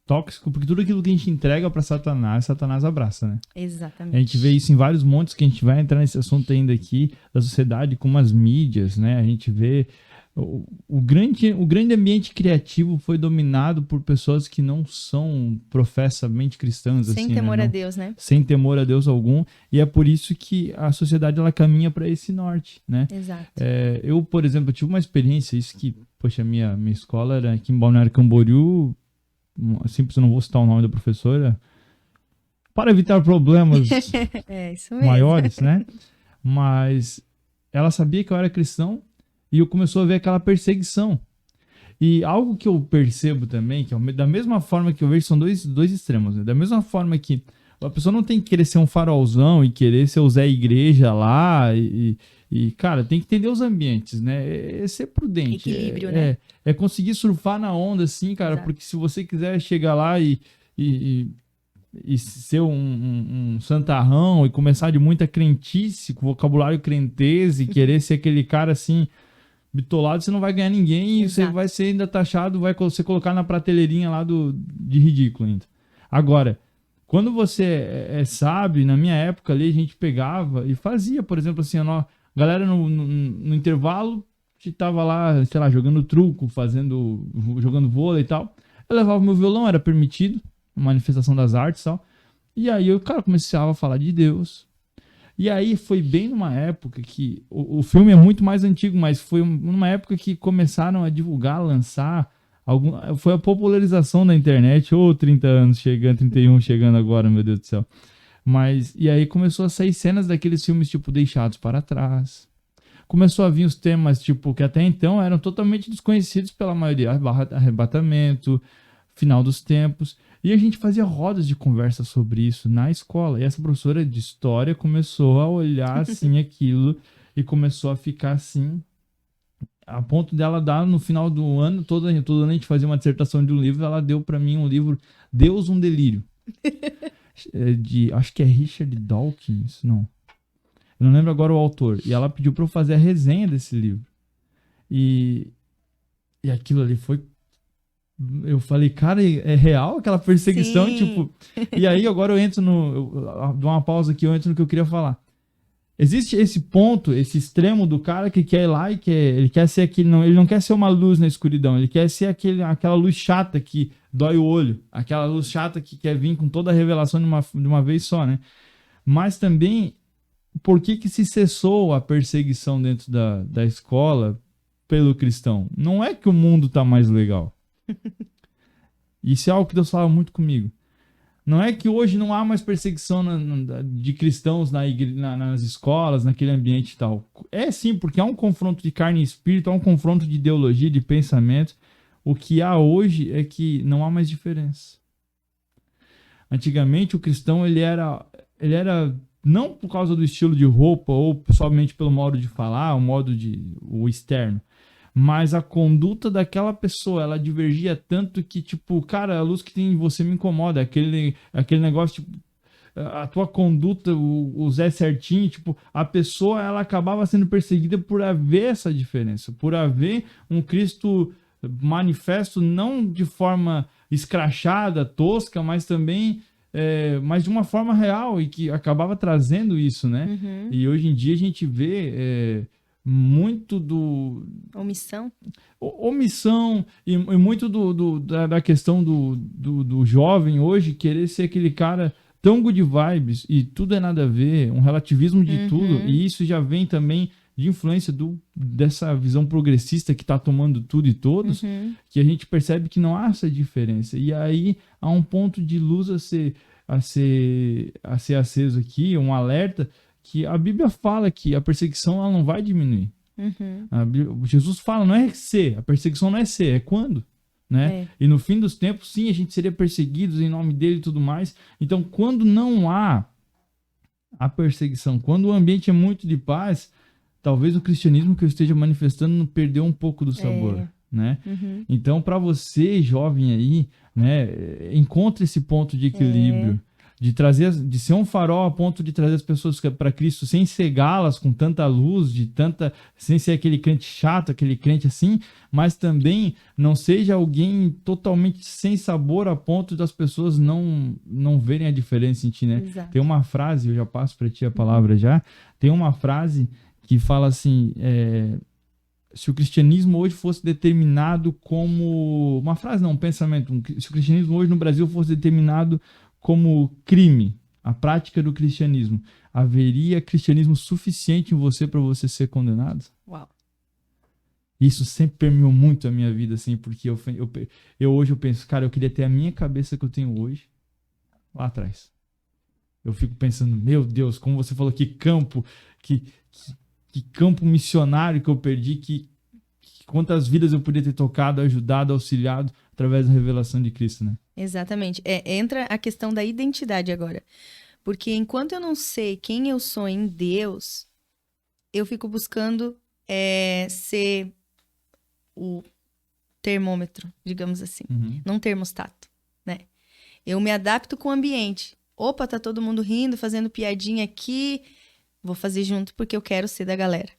tóxico, porque tudo aquilo que a gente entrega para Satanás abraça, né? Exatamente. A gente vê isso em vários montes, que a gente vai entrar nesse assunto ainda aqui, da sociedade, como as mídias, né? A gente vê o grande ambiente criativo foi dominado por pessoas que não são professamente cristãs, sem assim, temor né? a Deus, né? Sem temor a Deus algum, e é por isso que a sociedade ela caminha para esse norte, né? Exato. Eu, por exemplo, tive uma experiência, isso que, poxa, minha escola era aqui em Balneário Camboriú, simples, eu não vou citar o nome da professora, para evitar problemas isso mesmo. maiores, né? Mas ela sabia que eu era cristão e eu começou a ver aquela perseguição. E algo que eu percebo também, que da mesma forma que eu vejo, são dois extremos, né? Da mesma forma que a pessoa não tem que querer ser um farolzão e querer ser o Zé Igreja lá e, cara, tem que entender os ambientes, né? É ser prudente. Equilíbrio, né? É conseguir surfar na onda, assim, cara, exato. Porque se você quiser chegar lá e ser um santarrão e começar de muita crentice, com vocabulário crentez e querer ser aquele cara, assim, bitolado, você não vai ganhar ninguém. Exato. E você vai ser ainda taxado, vai ser colocado na prateleirinha lá de ridículo ainda. Agora, quando você sabe, na minha época ali, a gente pegava e fazia, por exemplo, assim, a galera no intervalo, a gente tava lá, sei lá, jogando truco, jogando vôlei e tal. Eu levava meu violão, era permitido, manifestação das artes e tal. E aí eu, cara, começava a falar de Deus. E aí foi bem numa época que... O filme é muito mais antigo, mas foi numa época que começaram a divulgar, lançar... Foi a popularização da internet, 30 anos chegando, 31 chegando agora, meu Deus do céu. Mas, e aí começou a sair cenas daqueles filmes, tipo, Deixados para Trás. Começou a vir os temas, tipo, que até então eram totalmente desconhecidos pela maioria. Arrebatamento, Final dos Tempos. E a gente fazia rodas de conversa sobre isso na escola. E essa professora de história começou a olhar, assim, aquilo e começou a ficar, assim... A ponto dela dar no final do ano, todo ano a gente fazia uma dissertação de um livro, ela deu pra mim um livro, Deus, um Delírio. Acho que é Richard Dawkins, não. Eu não lembro agora o autor. E ela pediu pra eu fazer a resenha desse livro. E aquilo ali foi Eu falei, cara, é real aquela perseguição? Sim. Tipo, e aí agora eu entro no... Dou uma pausa aqui, eu entro no que eu queria falar. Existe esse ponto, esse extremo do cara que quer ir lá e ele quer ser aquele, não, ele não quer ser uma luz na escuridão, ele quer ser aquela luz chata que dói o olho, aquela luz chata que quer vir com toda a revelação de uma vez só, né? Mas também, por que se cessou a perseguição dentro da escola pelo cristão? Não é que o mundo tá mais legal. Isso é algo que Deus fala muito comigo. Não é que hoje não há mais perseguição de cristãos nas escolas, naquele ambiente e tal. É sim, porque há um confronto de carne e espírito, há um confronto de ideologia, de pensamento. O que há hoje é que não há mais diferença. Antigamente o cristão ele era não por causa do estilo de roupa ou somente pelo modo de falar, o externo, mas a conduta daquela pessoa, ela divergia tanto que, tipo, cara, a luz que tem em você me incomoda. Aquele negócio, tipo, a tua conduta, o Zé certinho, tipo, a pessoa, ela acabava sendo perseguida por haver essa diferença, por haver um Cristo manifesto, não de forma escrachada, tosca, mas também, mas de uma forma real e que acabava trazendo isso, né? Uhum. E hoje em dia a gente vê... muito Omissão. Omissão e muito da questão do jovem hoje querer ser aquele cara tão good vibes e tudo é nada a ver, um relativismo de tudo, e isso já vem também de influência dessa visão progressista que está tomando tudo e todos, que a gente percebe que não há essa diferença. E aí há um ponto de luz a ser aceso aqui, um alerta, que a Bíblia fala que a perseguição ela não vai diminuir. Jesus fala, não é ser, a perseguição não é ser, é quando. Né? E no fim dos tempos, sim, a gente seria perseguidos em nome dele e tudo mais. Então, quando não há a perseguição, quando o ambiente é muito de paz, talvez o cristianismo que eu esteja manifestando perdeu um pouco do sabor. Né? Então, para você, jovem aí, né, encontre esse ponto de equilíbrio. De ser um farol a ponto de trazer as pessoas para Cristo sem cegá-las com tanta luz, sem ser aquele crente chato, aquele crente assim, mas também não seja alguém totalmente sem sabor a ponto das pessoas não verem a diferença em ti, né? Exato. Tem uma frase, eu já passo para ti a palavra já, tem uma frase que fala assim, se o cristianismo hoje fosse determinado como... Uma frase não, um pensamento. Se o cristianismo hoje no Brasil fosse determinado como crime, a prática do cristianismo, haveria cristianismo suficiente em você para você ser condenado? Uau. Isso sempre permeou muito a minha vida, assim, porque hoje eu penso, cara, eu queria ter a minha cabeça que eu tenho hoje lá atrás. Eu fico pensando, meu Deus, como você falou, que campo missionário que eu perdi, quantas vidas eu podia ter tocado, ajudado, auxiliado através da revelação de Cristo, né? Exatamente. Entra a questão da identidade agora. Porque enquanto eu não sei quem eu sou em Deus, eu fico buscando ser o termômetro, digamos assim. Não termostato, né? Eu me adapto com o ambiente. Opa, tá todo mundo rindo, fazendo piadinha aqui. Vou fazer junto porque eu quero ser da galera.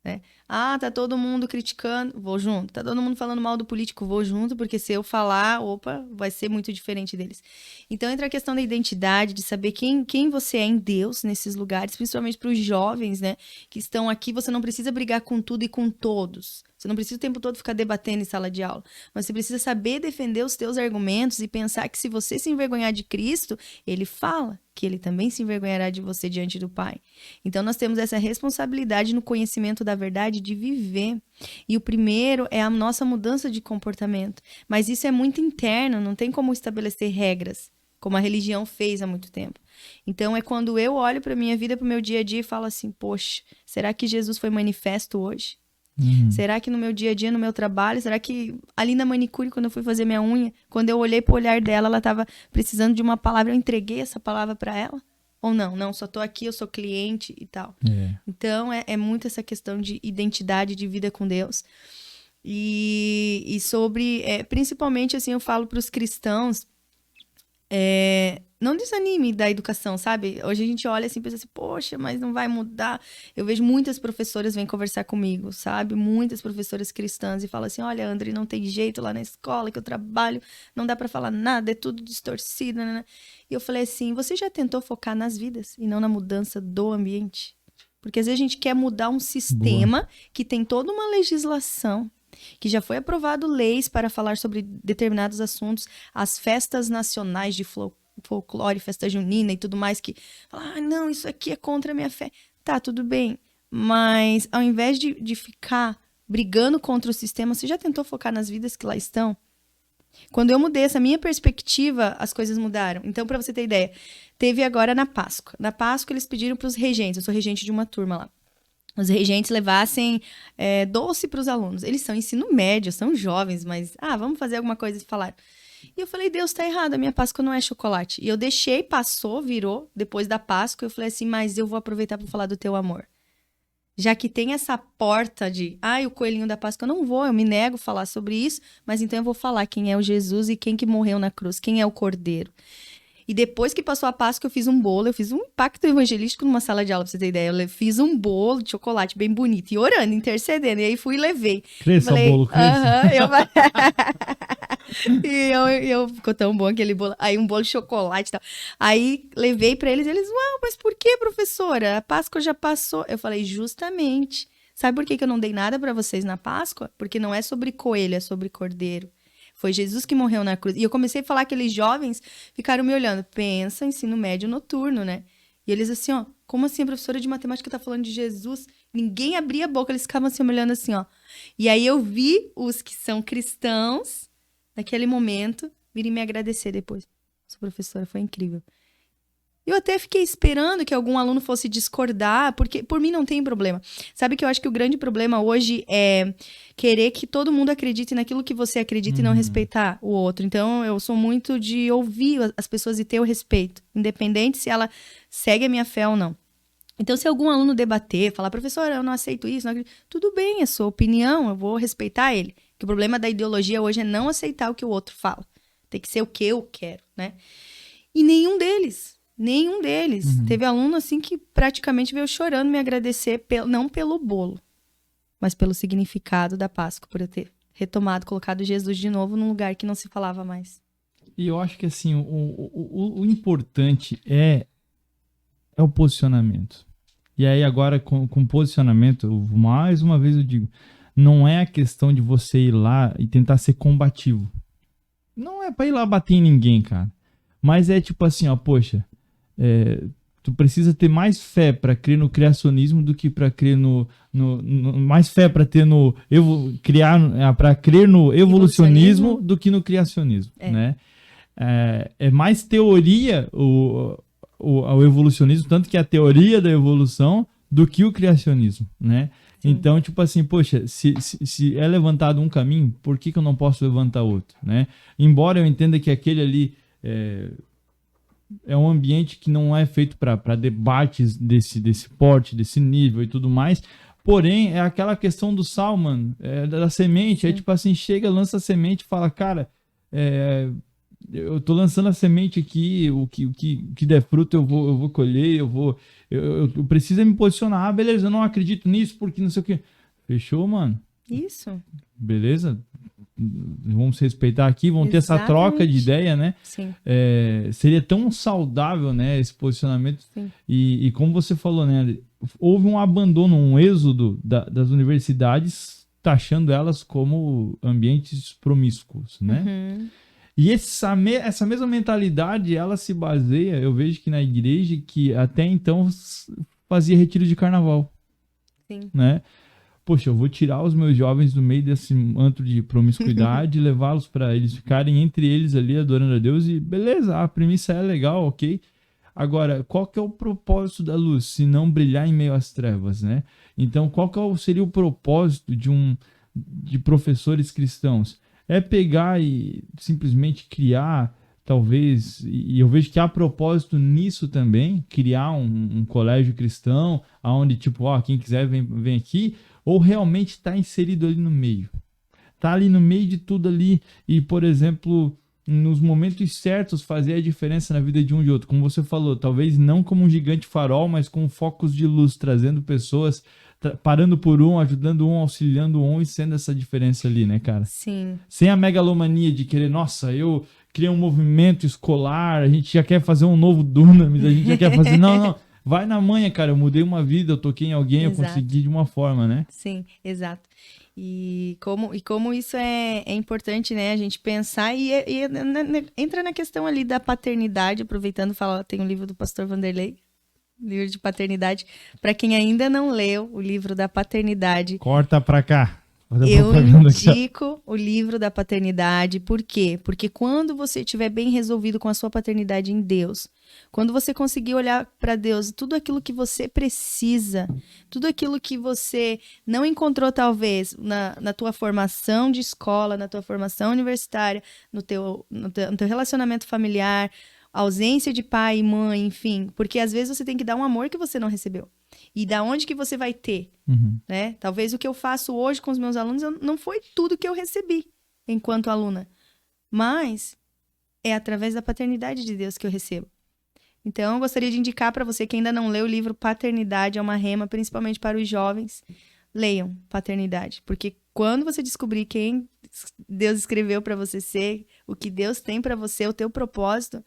Né? Ah, tá todo mundo criticando, vou junto. Tá todo mundo falando mal do político, vou junto, porque se eu falar, opa, vai ser muito diferente deles. Então entra a questão da identidade, de saber quem você é em Deus nesses lugares, principalmente para os jovens, né, que estão aqui. Você não precisa brigar com tudo e com todos. Você não precisa o tempo todo ficar debatendo em sala de aula, mas você precisa saber defender os teus argumentos e pensar que se você se envergonhar de Cristo, ele fala que ele também se envergonhará de você diante do Pai. Então nós temos essa responsabilidade no conhecimento da verdade de viver. E o primeiro é a nossa mudança de comportamento. Mas isso é muito interno, não tem como estabelecer regras, como a religião fez há muito tempo. Então é quando eu olho para a minha vida, para o meu dia a dia e falo assim, poxa, será que Jesus foi manifesto hoje? Será que no meu dia a dia, no meu trabalho, será que ali na manicure, quando eu fui fazer minha unha, quando eu olhei pro olhar dela, ela estava precisando de uma palavra, eu entreguei essa palavra para ela? Ou não, só tô aqui, eu sou cliente e tal. Então é muito essa questão de identidade, de vida com Deus. E sobre, principalmente assim, eu falo para os cristãos, não desanime da educação, sabe? Hoje a gente olha assim e pensa assim, poxa, mas não vai mudar. Eu vejo muitas professoras vêm conversar comigo, sabe? Muitas professoras cristãs e falam assim, olha, André, não tem jeito lá na escola que eu trabalho, não dá pra falar nada, é tudo distorcido, né? E eu falei assim, você já tentou focar nas vidas e não na mudança do ambiente? Porque às vezes a gente quer mudar um sistema que tem toda uma legislação, que já foi aprovado leis para falar sobre determinados assuntos, as festas nacionais de folclore, festa junina e tudo mais, que fala, não, isso aqui é contra a minha fé. Tá, tudo bem, mas ao invés de ficar brigando contra o sistema, você já tentou focar nas vidas que lá estão? Quando eu mudei essa minha perspectiva, as coisas mudaram. Então, para você ter ideia, teve agora na Páscoa. Na Páscoa, eles pediram para os regentes, eu sou regente de uma turma lá, os regentes levassem doce para os alunos. Eles são ensino médio, são jovens, mas, vamos fazer alguma coisa e falaram. E eu falei, Deus, tá errado, a minha Páscoa não é chocolate. E eu deixei, passou, virou, depois da Páscoa, eu falei assim, mas eu vou aproveitar para falar do teu amor. Já que tem essa porta de, o coelhinho da Páscoa, eu me nego a falar sobre isso, mas então eu vou falar quem é o Jesus e quem que morreu na cruz, quem é o Cordeiro. E depois que passou a Páscoa, eu fiz um bolo, eu fiz um impacto evangelístico numa sala de aula, pra você ter ideia. Eu fiz um bolo de chocolate bem bonito, e orando, intercedendo, e aí fui e levei. Cresça o bolo, cresça. Eu ficou tão bom aquele bolo. Aí um bolo de chocolate e tal. Aí levei pra eles, mas por que, professora? A Páscoa já passou. Eu falei, justamente. Sabe por que eu não dei nada pra vocês na Páscoa? Porque não é sobre coelho, é sobre cordeiro. Foi Jesus que morreu na cruz. E eu comecei a falar, aqueles jovens ficaram me olhando. Pensa, ensino médio noturno, né? E eles assim, como assim a professora de matemática tá falando de Jesus? Ninguém abria a boca, eles ficavam assim, me olhando assim, E aí eu vi os que são cristãos, naquele momento, virem me agradecer depois. Sua professora foi incrível. Eu até fiquei esperando que algum aluno fosse discordar, porque por mim não tem problema. Sabe que eu acho que o grande problema hoje é querer que todo mundo acredite naquilo que você acredita e não respeitar o outro. Então, eu sou muito de ouvir as pessoas e ter o respeito, independente se ela segue a minha fé ou não. Então, se algum aluno debater, falar, professora, eu não aceito isso, não acredito, tudo bem, é sua opinião, eu vou respeitar ele. Que o problema da ideologia hoje é não aceitar o que o outro fala. Tem que ser o que eu quero, né? E nenhum deles. Teve aluno, assim, que praticamente veio chorando me agradecer, não pelo bolo, mas pelo significado da Páscoa, por eu ter retomado, colocado Jesus de novo num lugar que não se falava mais. E eu acho que, assim, o importante é o posicionamento. E aí, agora, com posicionamento, mais uma vez eu digo, não é a questão de você ir lá e tentar ser combativo. Não é pra ir lá bater em ninguém, cara. Mas é tipo assim, poxa, tu precisa ter mais fé para crer no criacionismo do que para crer mais fé para ter para crer no evolucionismo do que no criacionismo, né? É mais teoria o evolucionismo, tanto que é a teoria da evolução do que o criacionismo, né? Sim. Então, tipo assim, poxa, se é levantado um caminho, por que eu não posso levantar outro, né? Embora eu entenda que aquele ali é um ambiente que não é feito para debates desse porte, desse nível e tudo mais. Porém, é aquela questão do sal, mano, da semente. É tipo assim, chega, lança a semente e fala, cara, eu tô lançando a semente aqui, o que der fruto eu vou colher, eu preciso me posicionar. Beleza, eu não acredito nisso porque não sei o que. Fechou, mano? Isso. Beleza? Vamos se respeitar aqui, vamos ter essa troca de ideia, né? Sim. Seria tão saudável, né, esse posicionamento. Sim. E como você falou, né, houve um abandono, um êxodo das universidades, taxando elas como ambientes promíscuos, né? Uhum. E essa mesma mentalidade, ela se baseia, eu vejo que na igreja, que até então fazia retiro de carnaval. Sim. Né? Poxa, eu vou tirar os meus jovens do meio desse antro de promiscuidade e levá-los para eles ficarem entre eles ali adorando a Deus e beleza, a premissa é legal, ok? Agora, qual que é o propósito da luz, se não brilhar em meio às trevas, né? Então, qual seria o propósito de professores cristãos? É pegar e simplesmente criar, talvez, e eu vejo que há propósito nisso também, criar um colégio cristão, onde, tipo, quem quiser vem aqui, ou realmente está inserido ali no meio. Está ali no meio de tudo ali e, por exemplo, nos momentos certos, fazer a diferença na vida de um e de outro. Como você falou, talvez não como um gigante farol, mas com focos de luz, trazendo pessoas, parando por um, ajudando um, auxiliando um e sendo essa diferença ali, né, cara? Sim. Sem a megalomania de querer, nossa, eu criei um movimento escolar, a gente já quer fazer um novo Dunamis, a gente já quer fazer... Não, não. Vai na manha, cara. Eu mudei uma vida, eu toquei em alguém, Exato. eu consegui de uma forma, né? Sim, exato. E como isso é importante, né? A gente pensar entra na questão ali da paternidade, aproveitando, tem um livro do pastor Vanderlei, livro de paternidade. Para quem ainda não leu o livro da paternidade, corta pra cá. Eu indico o livro da paternidade. Por quê? Porque quando você estiver bem resolvido com a sua paternidade em Deus, quando você conseguir olhar para Deus, tudo aquilo que você precisa, tudo aquilo que você não encontrou talvez na tua formação de escola, na tua formação universitária, no teu relacionamento familiar, ausência de pai e mãe, enfim, porque às vezes você tem que dar um amor que você não recebeu. E da onde que você vai ter, né? Talvez o que eu faço hoje com os meus alunos não foi tudo que eu recebi enquanto aluna, mas é através da paternidade de Deus que eu recebo. Então, eu gostaria de indicar para você que ainda não leu o livro Paternidade, é uma rema, principalmente para os jovens, leiam Paternidade, porque quando você descobrir quem Deus escreveu para você ser, o que Deus tem para você, o teu propósito,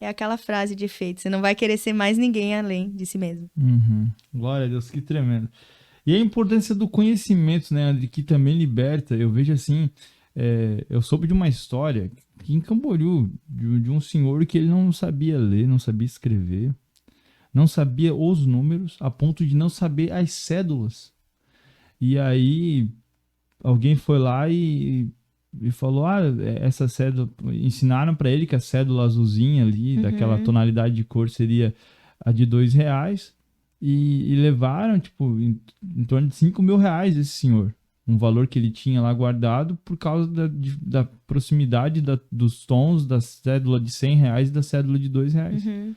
é aquela frase de efeito. Você não vai querer ser mais ninguém além de si mesmo. Glória a Deus, que tremendo. E a importância do conhecimento, né, André, que também liberta. Eu vejo assim, eu soube de uma história que em Camboriú, de um senhor que ele não sabia ler, não sabia escrever, não sabia os números, a ponto de não saber as cédulas. E aí alguém foi lá e falou, essa cédula, ensinaram para ele que a cédula azulzinha ali, daquela tonalidade de cor, seria a de R$2, e levaram, tipo, em torno de R$5.000 esse senhor, um valor que ele tinha lá guardado por causa da proximidade dos tons da cédula de R$100 e da cédula de R$2.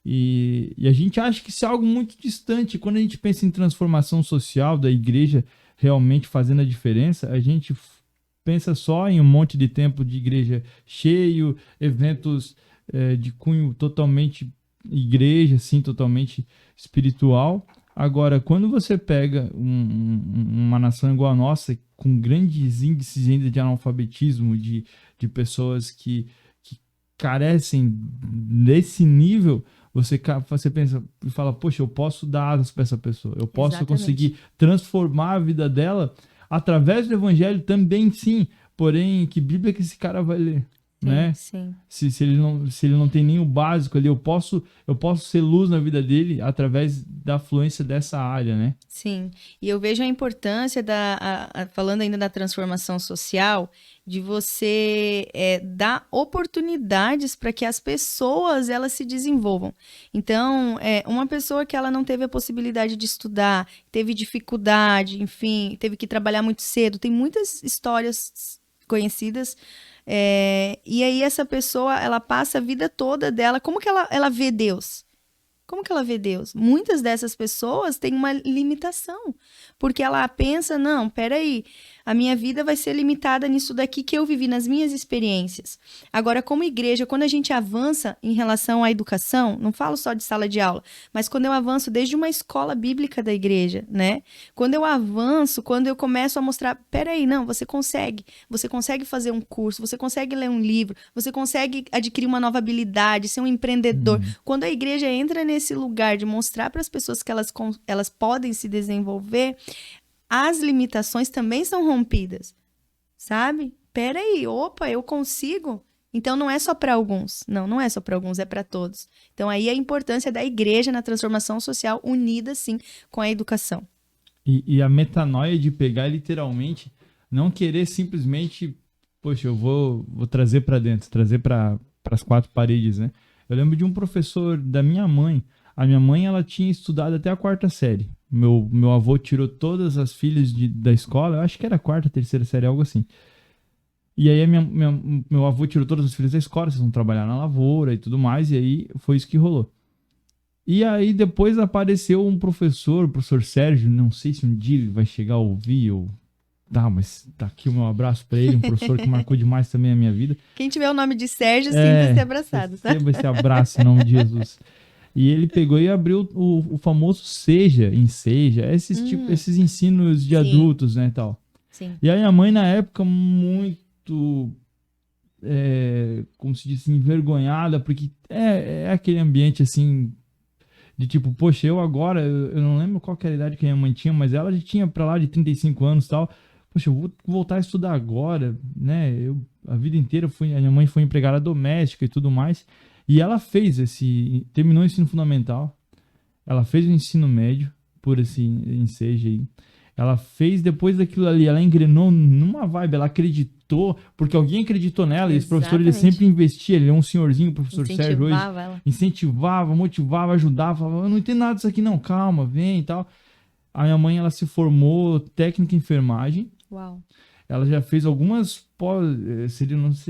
E a gente acha que isso é algo muito distante. Quando a gente pensa em transformação social da igreja realmente fazendo a diferença, a gente pensa só em um monte de templo de igreja cheio, eventos de cunho totalmente igreja, assim, totalmente espiritual. Agora, quando você pega uma nação igual a nossa, com grandes índices ainda de analfabetismo, de pessoas que carecem desse nível, você pensa e fala, poxa, eu posso dar asas para essa pessoa, eu posso conseguir transformar a vida dela através do evangelho também, sim. Porém, que Bíblia que esse cara vai ler? Sim, né? Sim. Se ele não tem nem o básico ali, eu posso ser luz na vida dele através da fluência dessa área, né? Sim, e eu vejo a importância falando ainda da transformação social, de você dar oportunidades para que as pessoas elas se desenvolvam. Então, uma pessoa que ela não teve a possibilidade de estudar, teve dificuldade, enfim, teve que trabalhar muito cedo, tem muitas histórias conhecidas. E aí essa pessoa, ela passa a vida toda dela, como que ela vê Deus? Como que ela vê Deus? Muitas dessas pessoas têm uma limitação, porque ela pensa, não, peraí, a minha vida vai ser limitada nisso daqui que eu vivi, nas minhas experiências. Agora, como igreja, quando a gente avança em relação à educação, não falo só de sala de aula, mas quando eu avanço desde uma escola bíblica da igreja, né? Quando eu avanço, quando eu começo a mostrar, peraí, não, você consegue fazer um curso, você consegue ler um livro, você consegue adquirir uma nova habilidade, ser um empreendedor. Quando a igreja entra nesse lugar de mostrar para as pessoas que elas podem se desenvolver, as limitações também são rompidas, sabe? Peraí, opa, eu consigo? Então não é só para alguns, não é só para alguns, é para todos. Então aí a importância da igreja na transformação social unida, sim, com a educação. E a metanoia de pegar literalmente, não querer simplesmente, poxa, eu vou trazer para dentro, trazer para as quatro paredes, né? Eu lembro de um professor da minha mãe. A minha mãe, ela tinha estudado até a 4ª série. Meu avô tirou todas as filhas da escola, eu acho que era a 4ª, 3ª série, algo assim. E aí meu avô tirou todas as filhas da escola, vocês vão trabalhar na lavoura e tudo mais, e aí foi isso que rolou. E aí depois apareceu um professor, o professor Sérgio, não sei se um dia ele vai chegar a ouvir, ou Tá, mas tá aqui o meu abraço pra ele, um professor que marcou demais também a minha vida. Quem tiver o nome de Sérgio, sinta-se abraçado, tá? Receba esse abraço em nome de Jesus. E ele pegou e abriu o famoso Enseja, esses ensinos de Sim. adultos, né, e tal. Sim. E aí a mãe, na época, muito, como se diz, envergonhada, porque é aquele ambiente, assim, de tipo, poxa, eu agora, eu não lembro qual que era a idade que a minha mãe tinha, mas ela já tinha pra lá de 35 anos e tal. Poxa, eu vou voltar a estudar agora, né? A vida inteira a minha mãe foi empregada doméstica e tudo mais. E ela terminou o ensino fundamental, ela fez o ensino médio por esse ensejo aí. Ela fez, depois daquilo ali, ela engrenou numa vibe, ela acreditou, porque alguém acreditou nela, e esse professor, ele sempre investia, ele é um senhorzinho, o professor Sérgio hoje, ela. incentivava, motivava, ajudava, falava, eu não entendo nada disso aqui não, calma, vem e tal. A minha mãe, ela se formou técnica em enfermagem. Uau. Ela já fez algumas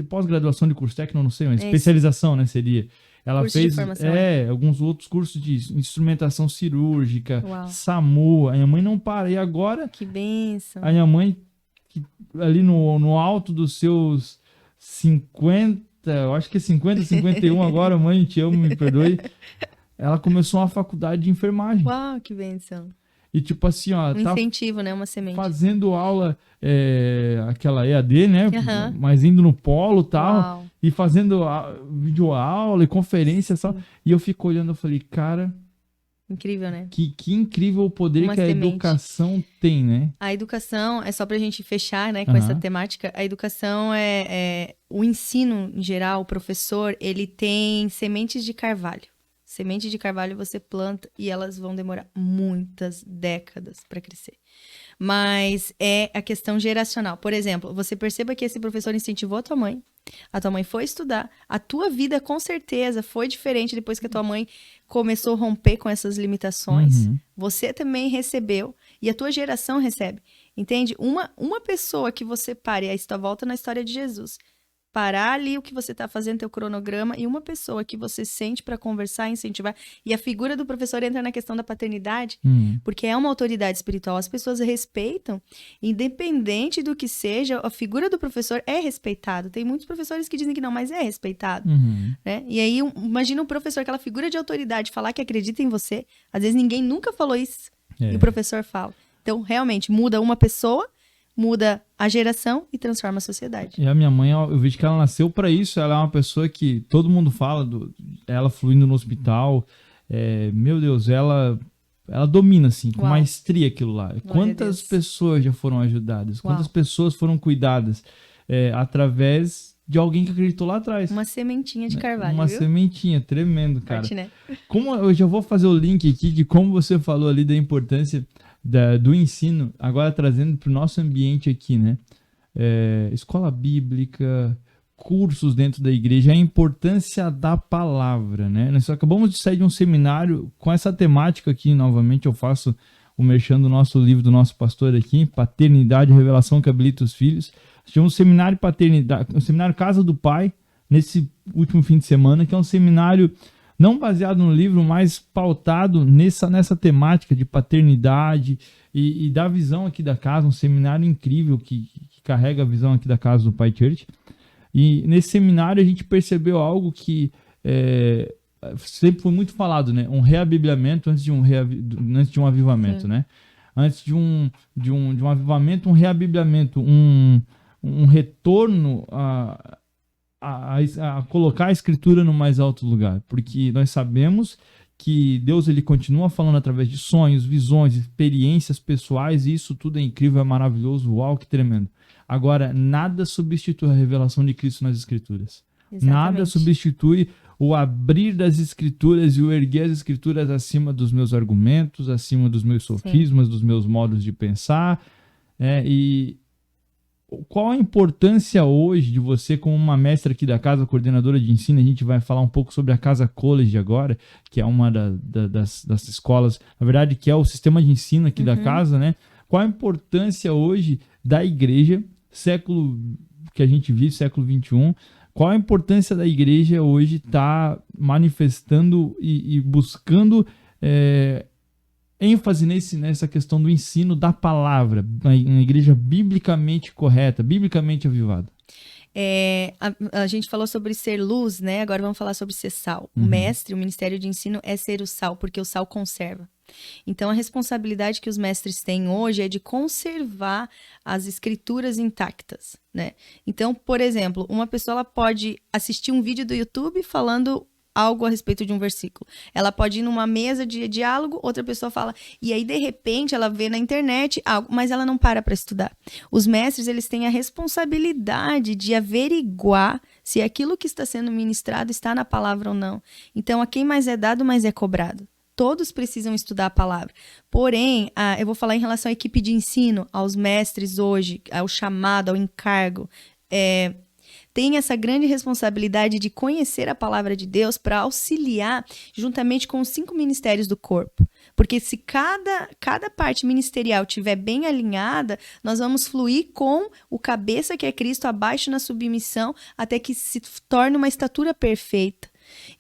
pós-graduação de curso técnico, não sei, mas especialização, né, seria. Ela curso fez de formação, alguns outros cursos de instrumentação cirúrgica, Uau. SAMU. A minha mãe não para. E agora, que bênção. A minha mãe, ali no alto dos seus 50, eu acho que é 50, 51 agora, mãe, te amo, me perdoe. Ela começou uma faculdade de enfermagem. Uau, que bênção. E tipo assim, ó, incentivo, né? Uma semente. Fazendo aula, aquela EAD, né? Uhum. Mas indo no polo e tal. Uau. E fazendo videoaula e conferência só. E eu fico olhando, eu falei, cara... Incrível, né? Que incrível o poder que a educação tem, né? A educação, é só pra gente fechar, né, com essa temática, a educação o ensino em geral, o professor, ele tem sementes de carvalho. Semente de carvalho você planta e elas vão demorar muitas décadas para crescer. Mas é a questão geracional. Por exemplo, você perceba que esse professor incentivou a tua mãe foi estudar, a tua vida com certeza foi diferente depois que a tua mãe começou a romper com essas limitações. Você também recebeu e a tua geração recebe. Entende? Uma pessoa que você pare, aí você volta na história de Jesus. Parar ali o que você está fazendo, teu cronograma, e uma pessoa que você sente para conversar, incentivar. E a figura do professor entra na questão da paternidade, porque é uma autoridade espiritual. As pessoas respeitam, independente do que seja, a figura do professor é respeitada. Tem muitos professores que dizem que não, mas é respeitado. Né? E aí, imagina um professor, aquela figura de autoridade, falar que acredita em você. Às vezes ninguém nunca falou isso, e o professor fala. Então, realmente, muda uma pessoa, muda a geração e transforma a sociedade. E a minha mãe, eu vejo que ela nasceu para isso. Ela é uma pessoa que todo mundo fala, ela fluindo no hospital. Meu Deus, ela domina, assim, com maestria aquilo lá. Glória Quantas pessoas já foram ajudadas? Quantas pessoas foram cuidadas através de alguém que acreditou lá atrás? Uma sementinha de carvalho, Uma viu? sementinha, tremendo, cara. Forte, né? Como eu já vou fazer o link aqui de como você falou ali da importância do ensino, agora trazendo para o nosso ambiente aqui, né? Escola bíblica, cursos dentro da igreja, a importância da palavra, né? Nós acabamos de sair de um seminário com essa temática aqui, novamente eu faço o merchan do nosso livro, do nosso pastor aqui, Paternidade e Revelação que Habilita os Filhos. Tivemos um seminário paternidade, um seminário Casa do Pai, nesse último fim de semana, que é um seminário não baseado no livro, mas pautado nessa temática de paternidade e da visão aqui da casa, um seminário incrível que carrega a visão aqui da casa do Pai Church. E nesse seminário a gente percebeu algo que sempre foi muito falado, né? Um reabibliamento antes de um avivamento, né? Antes de um avivamento, um reabibliamento, um retorno a colocar a escritura no mais alto lugar, porque nós sabemos que Deus ele continua falando através de sonhos, visões, experiências pessoais, e isso tudo é incrível, é maravilhoso, uau, que tremendo. Agora, nada substitui a revelação de Cristo nas escrituras. Exatamente. Nada substitui o abrir das escrituras e o erguer as escrituras acima dos meus argumentos, acima dos meus sofismas, dos meus modos de pensar, e qual a importância hoje de você, como uma mestra aqui da casa, coordenadora de ensino? A gente vai falar um pouco sobre a Casa College agora, que é uma das escolas, na verdade, que é o sistema de ensino aqui da casa, né? Qual a importância hoje da igreja, século que a gente vive, século XXI, qual a importância da igreja hoje estar manifestando e buscando ênfase nessa questão do ensino da palavra, na igreja biblicamente correta, biblicamente avivada? A gente falou sobre ser luz, né? Agora vamos falar sobre ser sal. O ministério de ensino é ser o sal, porque o sal conserva. Então, a responsabilidade que os mestres têm hoje é de conservar as escrituras intactas, né? Então, por exemplo, uma pessoa ela pode assistir um vídeo do YouTube falando algo a respeito de um versículo. Ela pode ir numa mesa de diálogo, outra pessoa fala, e aí de repente ela vê na internet algo, mas ela não para estudar. Os mestres, eles têm a responsabilidade de averiguar se aquilo que está sendo ministrado está na palavra ou não. Então, a quem mais é dado, mais é cobrado. Todos precisam estudar a palavra. Porém, eu vou falar em relação à equipe de ensino, aos mestres hoje, ao chamado, ao encargo. Tem essa grande responsabilidade de conhecer a palavra de Deus para auxiliar juntamente com os 5 ministérios do corpo. Porque se cada parte ministerial estiver bem alinhada, nós vamos fluir com o cabeça que é Cristo abaixo na submissão até que se torne uma estatura perfeita.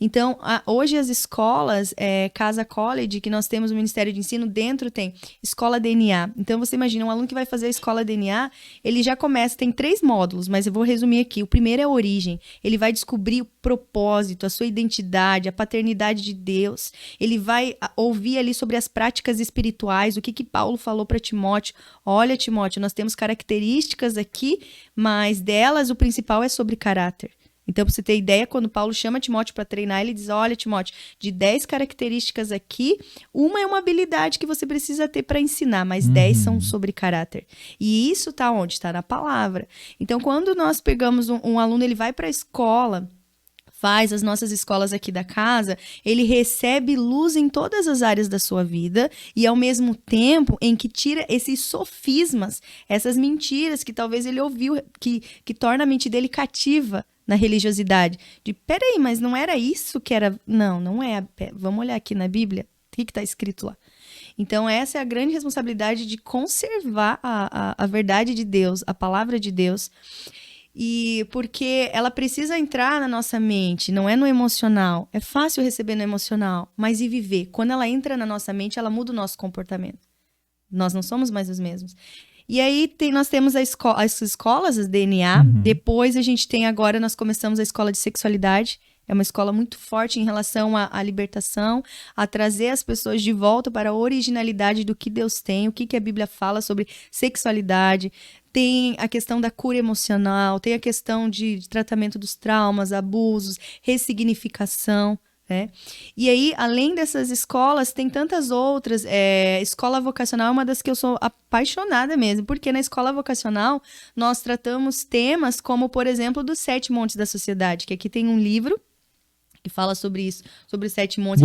Então, hoje as escolas, Casa College, que nós temos o Ministério de Ensino, dentro tem Escola DNA. Então, você imagina, um aluno que vai fazer a Escola DNA, ele já começa, tem 3 módulos, mas eu vou resumir aqui. O primeiro é a origem. Ele vai descobrir o propósito, a sua identidade, a paternidade de Deus. Ele vai ouvir ali sobre as práticas espirituais, o que Paulo falou para Timóteo. Olha, Timóteo, nós temos características aqui, mas delas o principal é sobre caráter. Então, para você ter ideia, quando Paulo chama Timóteo para treinar, ele diz, olha, Timóteo, de 10 características aqui, uma é uma habilidade que você precisa ter para ensinar, mas 10 são sobre caráter. E isso está onde? Está na palavra. Então, quando nós pegamos um aluno, ele vai para a escola, faz as nossas escolas aqui da casa, ele recebe luz em todas as áreas da sua vida e, ao mesmo tempo, em que tira esses sofismas, essas mentiras que talvez ele ouviu, que torna a mente dele cativa na religiosidade. De, peraí, mas não era isso que era... Não é. Vamos olhar aqui na Bíblia. O que está escrito lá? Então, essa é a grande responsabilidade de conservar a verdade de Deus, a palavra de Deus. E porque ela precisa entrar na nossa mente, não é no emocional. É fácil receber no emocional, mas e viver? Quando ela entra na nossa mente, ela muda o nosso comportamento. Nós não somos mais os mesmos. E aí nós temos as escolas, as DNA. Depois a gente tem agora, nós começamos a escola de sexualidade. É uma escola muito forte em relação à libertação, a trazer as pessoas de volta para a originalidade do que Deus tem, o que a Bíblia fala sobre sexualidade. Tem a questão da cura emocional, tem a questão de tratamento dos traumas, abusos, ressignificação. E aí, além dessas escolas, tem tantas outras. Escola vocacional é uma das que eu sou apaixonada mesmo, porque na escola vocacional nós tratamos temas como, por exemplo, dos 7 montes da sociedade, que aqui tem um livro que fala sobre isso, sobre os 7 montes.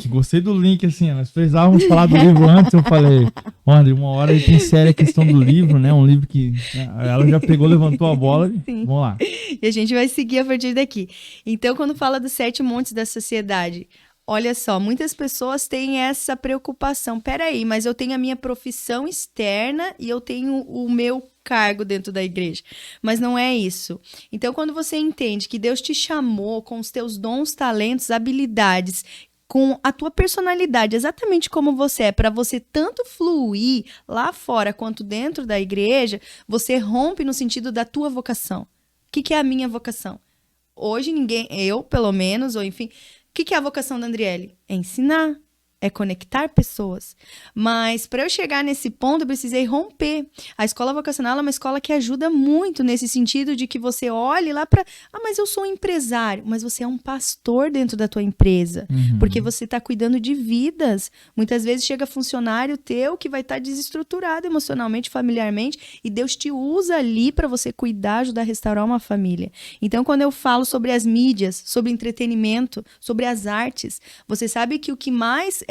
Gostei do link, assim, nós precisávamos falar do livro antes, eu falei, André, uma hora ele tem séria questão do livro, né, um livro que ela já pegou, levantou a bola, e vamos lá. E a gente vai seguir a partir daqui. Então, quando fala dos 7 montes da sociedade, olha só, muitas pessoas têm essa preocupação, peraí, mas eu tenho a minha profissão externa e eu tenho o meu cargo dentro da igreja, mas não é isso. Então, quando você entende que Deus te chamou com os teus dons, talentos, habilidades, com a tua personalidade, exatamente como você é, para você tanto fluir lá fora quanto dentro da igreja, você rompe no sentido da tua vocação. O que é a minha vocação? Hoje eu pelo menos, ou enfim, o que é a vocação da Andriele? É ensinar. É conectar pessoas. Mas para eu chegar nesse ponto, eu precisei romper. A escola vocacional é uma escola que ajuda muito nesse sentido de que você olhe lá para... mas eu sou um empresário. Mas você é um pastor dentro da tua empresa. Porque você está cuidando de vidas. Muitas vezes chega funcionário teu que vai estar desestruturado emocionalmente, familiarmente, e Deus te usa ali para você cuidar, ajudar a restaurar uma família. Então, quando eu falo sobre as mídias, sobre entretenimento, sobre as artes, você sabe que o que mais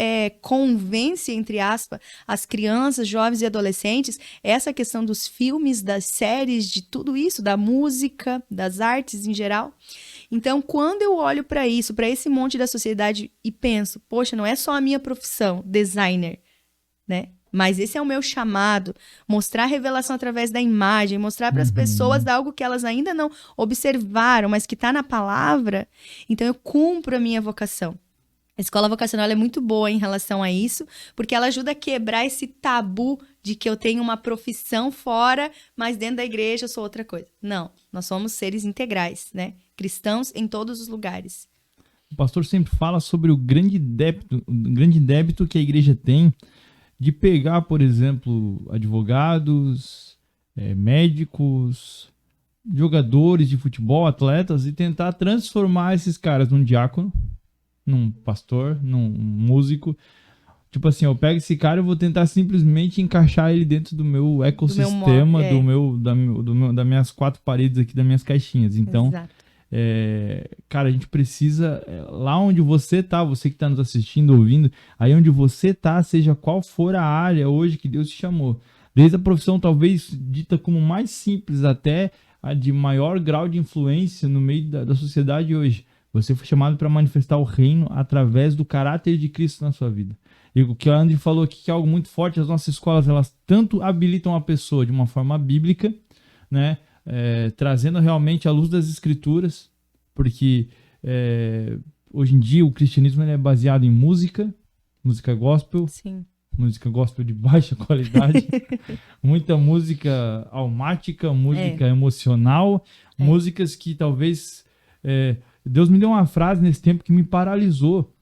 convence, entre aspas, as crianças, jovens e adolescentes, essa questão dos filmes, das séries, de tudo isso, da música, das artes em geral. Então, quando eu olho para isso, para esse monte da sociedade e penso, poxa, não é só a minha profissão, designer, né? Mas esse é o meu chamado, mostrar a revelação através da imagem, mostrar para as pessoas algo que elas ainda não observaram, mas que está na palavra. Então, eu cumpro a minha vocação. A escola vocacional é muito boa em relação a isso, porque ela ajuda a quebrar esse tabu de que eu tenho uma profissão fora, mas dentro da igreja eu sou outra coisa. Não, nós somos seres integrais, né? Cristãos em todos os lugares. O pastor sempre fala sobre o grande débito que a igreja tem de pegar, por exemplo, advogados, médicos, jogadores de futebol, atletas, e tentar transformar esses caras num diácono, num pastor, num músico. Tipo assim, eu pego esse cara e vou tentar simplesmente encaixar ele dentro do meu ecossistema, das minhas 4 paredes aqui, das minhas caixinhas. Então, cara, a gente precisa, lá onde você tá, você que tá nos assistindo, ouvindo, aí onde você tá, seja qual for a área hoje que Deus te chamou. Desde a profissão talvez dita como mais simples até a de maior grau de influência no meio da sociedade hoje. Você foi chamado para manifestar o reino através do caráter de Cristo na sua vida. E o que a André falou aqui, que é algo muito forte, as nossas escolas, elas tanto habilitam a pessoa de uma forma bíblica, né, trazendo realmente a luz das escrituras, porque hoje em dia o cristianismo é baseado em música gospel, Sim. Música gospel de baixa qualidade, muita música almática, música emocional, músicas que talvez... Deus me deu uma frase nesse tempo que me paralisou.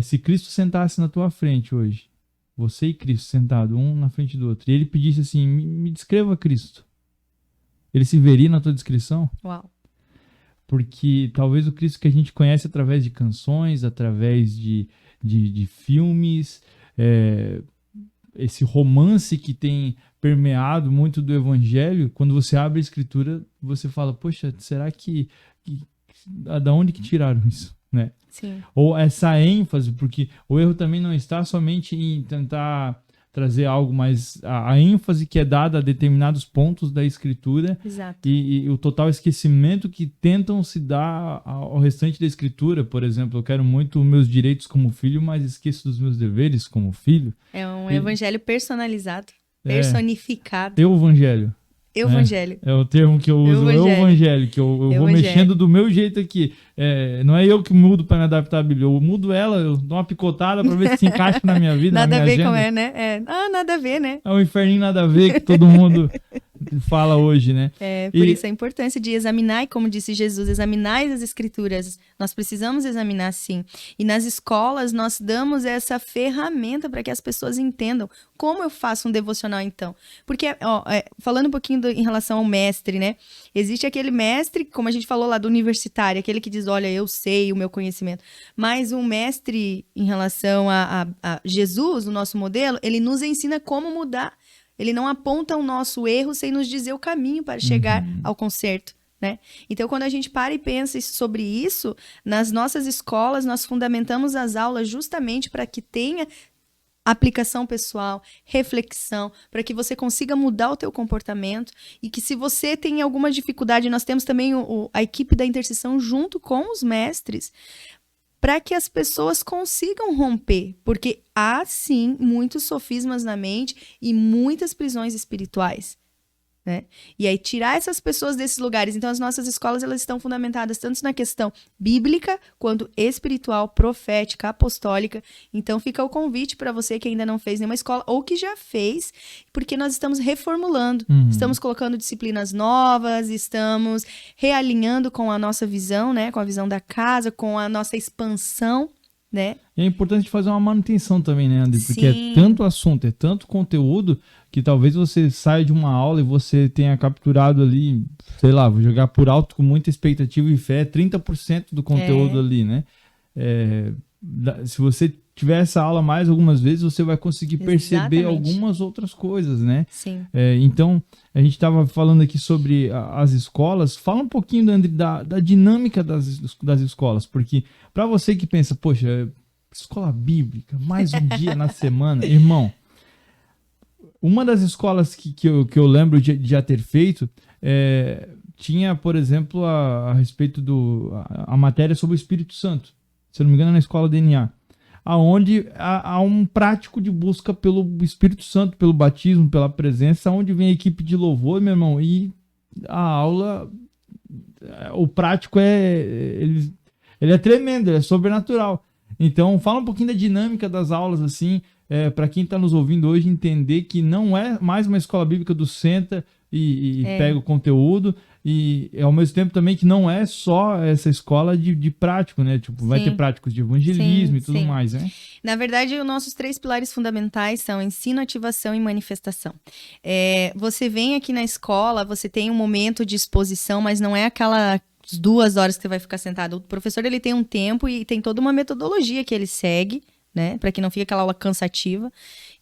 Se Cristo sentasse na tua frente hoje, você e Cristo sentado, um na frente do outro, e ele pedisse assim, me descreva Cristo, ele se veria na tua descrição? Uau. Porque talvez o Cristo que a gente conhece através de canções, através de filmes, esse romance que tem permeado muito do evangelho, quando você abre a escritura, você fala, poxa, será que da onde que tiraram isso, né? Sim. Ou essa ênfase, porque o erro também não está somente em tentar trazer algo, mas a ênfase que é dada a determinados pontos da escritura. Exato. E o total esquecimento que tentam se dar ao restante da escritura. Por exemplo, eu quero muito meus direitos como filho, mas esqueço dos meus deveres como filho. É um evangelho personalizado, personificado. Evangelho. Evangelho. É o termo que eu uso, evangelho, que eu vou mexendo do meu jeito aqui. Não é eu que mudo para me adaptar à Bíblia, eu mudo ela, eu dou uma picotada para ver se encaixa na minha vida, nada na minha a ver agenda. com né? Nada a ver, né? É um inferninho nada a ver que todo mundo fala hoje, né? Por isso a importância de examinar, e como disse Jesus, examinai as escrituras. Nós precisamos examinar, sim. E nas escolas nós damos essa ferramenta para que as pessoas entendam como eu faço um devocional, então. Porque, falando um pouquinho em relação ao mestre, né? Existe aquele mestre, como a gente falou lá do universitário, aquele que diz, olha, eu sei o meu conhecimento. Mas um mestre em relação a Jesus, o nosso modelo, ele nos ensina como mudar. Ele não aponta o nosso erro sem nos dizer o caminho para chegar ao conserto, né? Então, quando a gente para e pensa sobre isso, nas nossas escolas, nós fundamentamos as aulas justamente para que tenha aplicação pessoal, reflexão, para que você consiga mudar o teu comportamento e que se você tem alguma dificuldade, nós temos também a equipe da intercessão junto com os mestres, para que as pessoas consigam romper, porque há sim muitos sofismas na mente e muitas prisões espirituais, né? E aí tirar essas pessoas desses lugares. Então as nossas escolas, elas estão fundamentadas tanto na questão bíblica quanto espiritual, profética, apostólica. Então fica o convite para você que ainda não fez nenhuma escola ou que já fez, porque nós estamos reformulando, estamos colocando disciplinas novas, estamos realinhando com a nossa visão, né, com a visão da casa, com a nossa expansão, né? E é importante fazer uma manutenção também, né, André? Porque Sim. é tanto assunto, é tanto conteúdo que talvez você saia de uma aula e você tenha capturado ali, sei lá, vou jogar por alto com muita expectativa e fé, 30% do conteúdo ali, né? Se você tiver essa aula mais algumas vezes, você vai conseguir perceber Exatamente. algumas outras coisas, né? Sim. Então, a gente estava falando aqui sobre as escolas. Fala um pouquinho, André, da dinâmica das escolas, porque para você que pensa, poxa, escola bíblica, mais um dia na semana, irmão, uma das escolas que eu lembro de já ter feito, tinha, por exemplo, a respeito a matéria sobre o Espírito Santo, se eu não me engano, na escola DNA, aonde há um prático de busca pelo Espírito Santo, pelo batismo, pela presença, onde vem a equipe de louvor, meu irmão, e a aula, o prático ele é tremendo, é sobrenatural. Então, fala um pouquinho da dinâmica das aulas, assim, para quem está nos ouvindo hoje entender que não é mais uma escola bíblica do senta e pega o conteúdo, e ao mesmo tempo também que não é só essa escola de prático, né? Tipo, vai ter práticos de evangelismo e tudo mais, né? Na verdade, os nossos 3 pilares fundamentais são ensino, ativação e manifestação. Você vem aqui na escola, você tem um momento de exposição, mas não é aquela 2 horas que você vai ficar sentado. O professor, ele tem um tempo e tem toda uma metodologia que ele segue, né? Para que não fique aquela aula cansativa.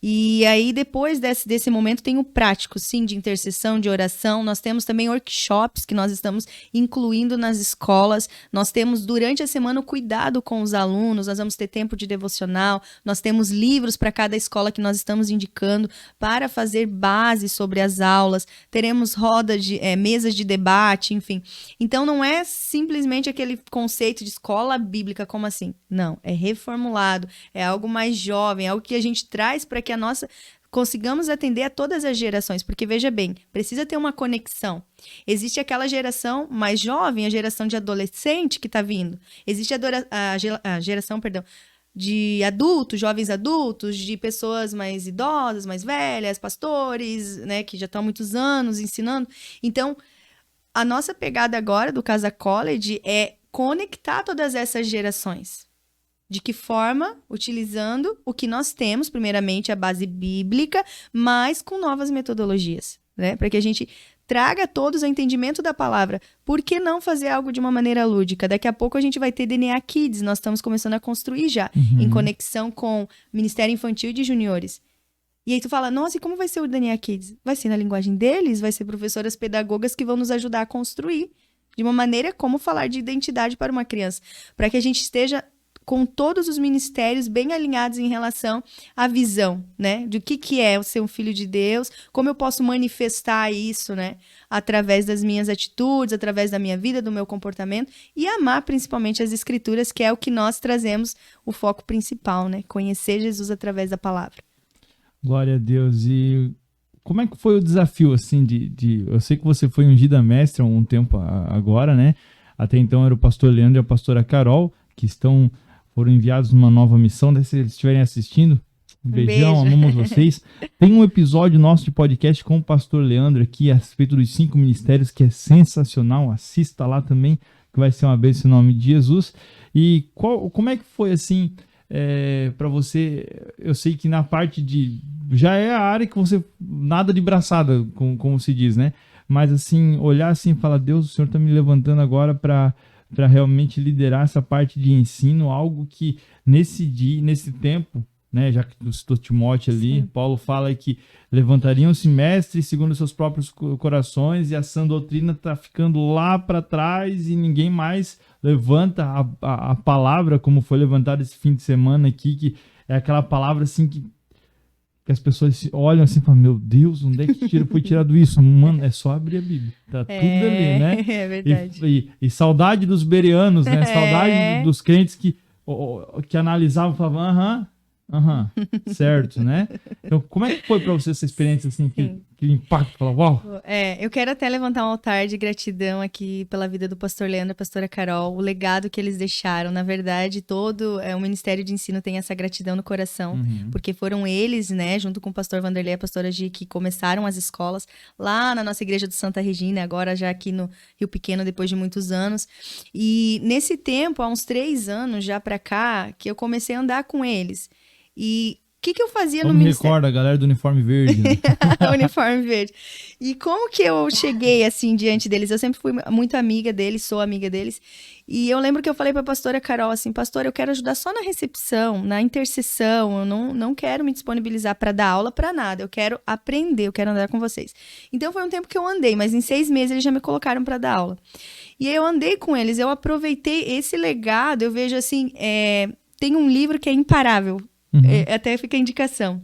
E aí, depois desse momento, tem o prático, sim, de intercessão, de oração. Nós temos também workshops que nós estamos incluindo nas escolas. Nós temos, durante a semana, o cuidado com os alunos. Nós vamos ter tempo de devocional. Nós temos livros para cada escola que nós estamos indicando para fazer base sobre as aulas. Teremos mesas de debate, enfim. Então, não é simplesmente aquele conceito de escola bíblica, como assim? Não, é reformulado, é algo mais jovem, é algo que a gente traz para que consigamos atender a todas as gerações, porque veja bem, precisa ter uma conexão. Existe aquela geração mais jovem, a geração de adolescente que está vindo. Existe a geração, de adultos, jovens adultos, de pessoas mais idosas, mais velhas, pastores, né, que já estão há muitos anos ensinando. Então, a nossa pegada agora do Casa College é conectar todas essas gerações. De que forma? Utilizando o que nós temos, primeiramente a base bíblica, mas com novas metodologias, né? Para que a gente traga a todos o entendimento da palavra. Por que não fazer algo de uma maneira lúdica? Daqui a pouco a gente vai ter DNA Kids, nós estamos começando a construir já, em conexão com Ministério Infantil e de Juniores. E aí tu fala, nossa, e como vai ser o DNA Kids? Vai ser na linguagem deles? Vai ser professoras pedagogas que vão nos ajudar a construir de uma maneira como falar de identidade para uma criança. Para que a gente esteja com todos os ministérios bem alinhados em relação à visão, né? De o que é ser um filho de Deus, como eu posso manifestar isso, né? Através das minhas atitudes, através da minha vida, do meu comportamento, e amar principalmente as escrituras, que é o que nós trazemos o foco principal, né? Conhecer Jesus através da palavra. Glória a Deus. E como é que foi o desafio, assim, eu sei que você foi ungida mestre há um tempo agora, né? Até então era o pastor Leandro e a pastora Carol, que foram enviados numa nova missão. Se eles estiverem assistindo, beijão, amamos vocês. Tem um episódio nosso de podcast com o pastor Leandro aqui a respeito dos 5 ministérios, que é sensacional. Assista lá também, que vai ser uma bênção em nome de Jesus. E como é que foi, assim, para você? Eu sei que na parte já é a área que você nada de braçada, como se diz, né? Mas assim, olhar assim e falar, Deus, o Senhor está me levantando agora para realmente liderar essa parte de ensino, algo que nesse tempo, né, já que tu citou Timóteo ali, sim, Paulo fala que levantariam-se mestres segundo seus próprios corações, e a sã doutrina está ficando lá para trás e ninguém mais levanta a palavra, como foi levantado esse fim de semana aqui, que é aquela palavra assim que as pessoas olham assim e falam, meu Deus, onde é que foi tirado isso? Mano, é só abrir a Bíblia. Tá tudo ali, né? É verdade. E saudade dos bereanos, né? Saudade dos crentes que analisavam e falavam, certo, né? Então, como é que foi para você essa experiência, assim, que impacto? Fala, uau! Eu quero até levantar um altar de gratidão aqui pela vida do pastor Leandro e a pastora Carol, o legado que eles deixaram. Na verdade, todo o Ministério de Ensino tem essa gratidão no coração, porque foram eles, né, junto com o pastor Vanderlei e a pastora Gi, que começaram as escolas lá na nossa igreja do Santa Regina, agora já aqui no Rio Pequeno, depois de muitos anos. E nesse tempo, há uns 3 anos já pra cá, que eu comecei a andar com eles. E o que eu fazia no ministério? Recorda a galera do uniforme verde. Né? Uniforme verde. E como que eu cheguei assim diante deles? Eu sempre fui muito amiga deles, sou amiga deles. E eu lembro que eu falei para a pastora Carol assim, pastora, eu quero ajudar só na recepção, na intercessão. Eu não quero me disponibilizar para dar aula para nada. Eu quero aprender, eu quero andar com vocês. Então foi um tempo que eu andei, mas em 6 meses eles já me colocaram para dar aula. E aí eu andei com eles, eu aproveitei esse legado. Eu vejo assim, tem um livro que é imparável. Até fica a indicação.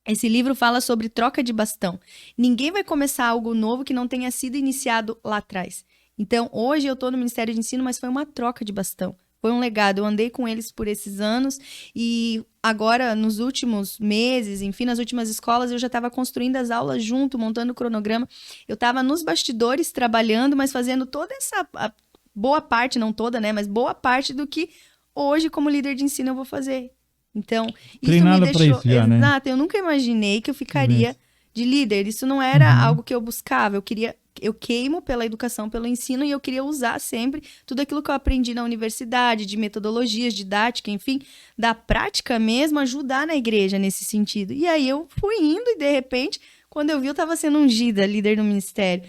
Esse livro fala sobre troca de bastão. Ninguém vai começar algo novo que não tenha sido iniciado lá atrás. Então, hoje eu estou no Ministério de Ensino, mas foi uma troca de bastão. Foi um legado. Eu andei com eles por esses anos e agora, nos últimos meses, enfim, nas últimas escolas, eu já estava construindo as aulas junto, montando o cronograma. Eu estava nos bastidores trabalhando, mas fazendo toda essa boa parte, não toda, né? Mas boa parte do que hoje, como líder de ensino, eu vou fazer. Então, isso Treinada me pra deixou... isso já, né? Exato, eu nunca imaginei que eu ficaria de líder. Isso não era algo que eu buscava. Eu queimo pela educação, pelo ensino, e eu queria usar sempre tudo aquilo que eu aprendi na universidade, de metodologias, didática, enfim, da prática mesmo, ajudar na igreja nesse sentido. E aí eu fui indo e, de repente, quando eu vi, eu estava sendo ungida, líder no ministério.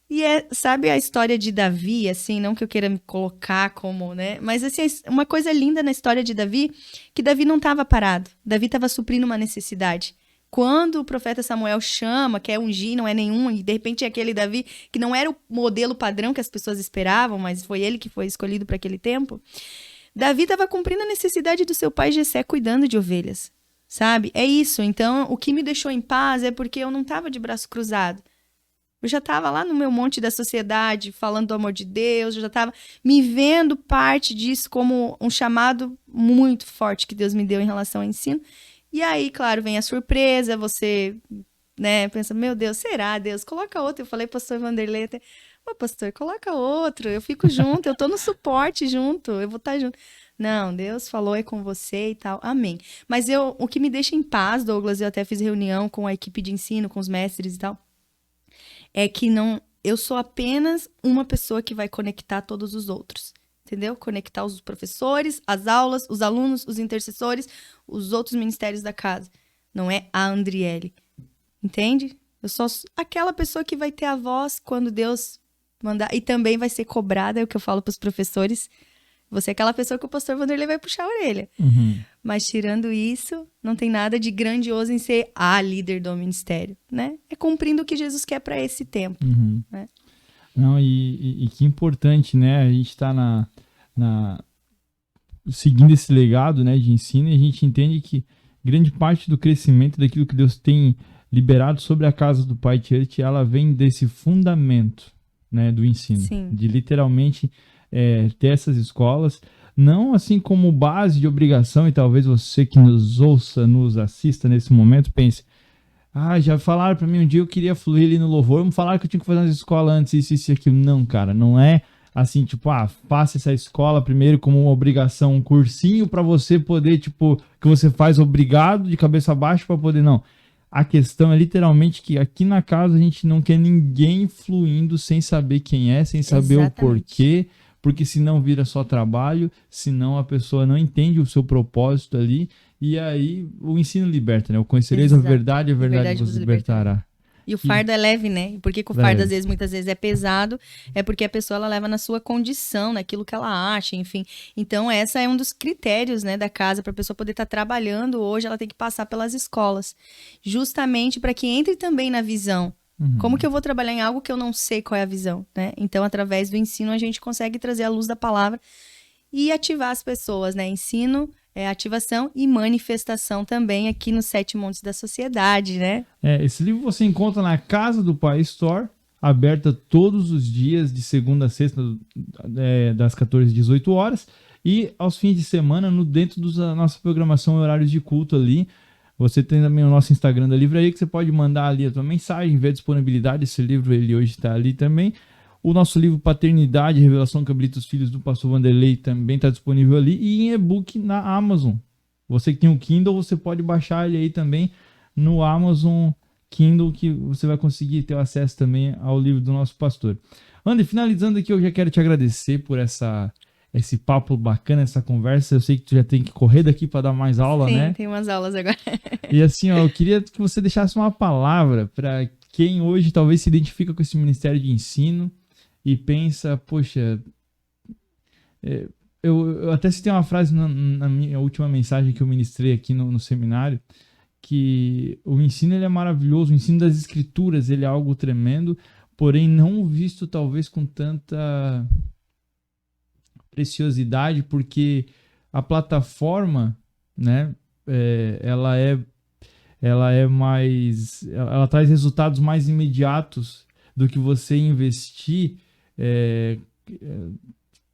E sabe a história de Davi, assim, não que eu queira me colocar como, né? Mas, assim, uma coisa linda na história de Davi, que Davi não estava parado. Davi estava suprindo uma necessidade. Quando o profeta Samuel chama, quer ungir, não é nenhum, e de repente é aquele Davi que não era o modelo padrão que as pessoas esperavam, mas foi ele que foi escolhido para aquele tempo. Davi estava cumprindo a necessidade do seu pai Jessé cuidando de ovelhas, sabe? É isso. Então, o que me deixou em paz é porque eu não estava de braço cruzado. Eu já estava lá no meu monte da sociedade, falando do amor de Deus, eu já estava me vendo parte disso como um chamado muito forte que Deus me deu em relação ao ensino. E aí, claro, vem a surpresa, você, né, pensa, meu Deus, será, Deus? Coloca outro. Eu falei, pastor Vanderlei, até, pastor, coloca outro, eu fico junto, eu tô no suporte junto, eu vou estar junto. Não, Deus falou, é com você e tal, amém. Mas o que me deixa em paz, Douglas, eu até fiz reunião com a equipe de ensino, com os mestres e tal, é que eu sou apenas uma pessoa que vai conectar todos os outros. Entendeu? Conectar os professores, as aulas, os alunos, os intercessores, os outros ministérios da casa. Não é a Andriele. Entende? Eu sou aquela pessoa que vai ter a voz quando Deus mandar. E também vai ser cobrada, é o que eu falo para os professores. Você é aquela pessoa que o pastor Vanderlei vai puxar a orelha. Mas tirando isso, não tem nada de grandioso em ser a líder do ministério, né? É cumprindo o que Jesus quer para esse tempo, né? Não, e que importante, né? A gente está seguindo esse legado, né, de ensino, e a gente entende que grande parte do crescimento daquilo que Deus tem liberado sobre a casa do Pai Church, ela vem desse fundamento, né, do ensino. Sim. De literalmente ter essas escolas, não assim como base de obrigação, e talvez você que nos ouça, nos assista nesse momento, pense, já falaram pra mim um dia eu queria fluir ali no louvor, me falaram que eu tinha que fazer umas escolas antes, isso e aquilo. Não, cara, não é assim, tipo, faça essa escola primeiro como uma obrigação, um cursinho pra você poder, tipo, que você faz obrigado de cabeça baixa pra poder, não. A questão é literalmente que aqui na casa a gente não quer ninguém fluindo sem saber quem é, sem saber o porquê, porque senão vira só trabalho, senão a pessoa não entende o seu propósito ali. E aí o ensino liberta, né? O conhecereis a verdade vos libertará. E o fardo é leve, né? Por que o fardo muitas vezes é pesado? É porque a pessoa ela leva na sua condição, naquilo que ela acha, enfim. Então, essa é um dos critérios, né, da casa, para a pessoa poder estar trabalhando hoje, ela tem que passar pelas escolas. Justamente para que entre também na visão. Como que eu vou trabalhar em algo que eu não sei qual é a visão, né? Então, através do ensino, a gente consegue trazer a luz da palavra e ativar as pessoas, né? Ensino, ativação e manifestação também aqui nos 7 Montes da Sociedade, né? Esse livro você encontra na Casa do Pai Store, aberta todos os dias, de segunda a sexta, das 14 às 18 horas, e aos fins de semana, dentro da nossa programação e horários de culto ali. Você tem também o nosso Instagram da livraria, que você pode mandar ali a tua mensagem, ver a disponibilidade. Esse livro, ele hoje está ali também. O nosso livro Paternidade, Revelação que habilita os filhos do pastor Vanderlei também está disponível ali, e em e-book na Amazon. Você que tem um Kindle, você pode baixar ele aí também no Amazon Kindle, que você vai conseguir ter acesso também ao livro do nosso pastor. André, finalizando aqui, eu já quero te agradecer por esse papo bacana, essa conversa. Eu sei que tu já tem que correr daqui para dar mais aula, né? Sim, tem umas aulas agora. E assim, eu queria que você deixasse uma palavra para quem hoje talvez se identifica com esse ministério de ensino e pensa, poxa, eu até citei uma frase na minha última mensagem que eu ministrei aqui no seminário, que o ensino ele é maravilhoso, o ensino das escrituras ele é algo tremendo, porém não visto talvez com tanta preciosidade, porque a plataforma, né, ela traz resultados mais imediatos do que você investir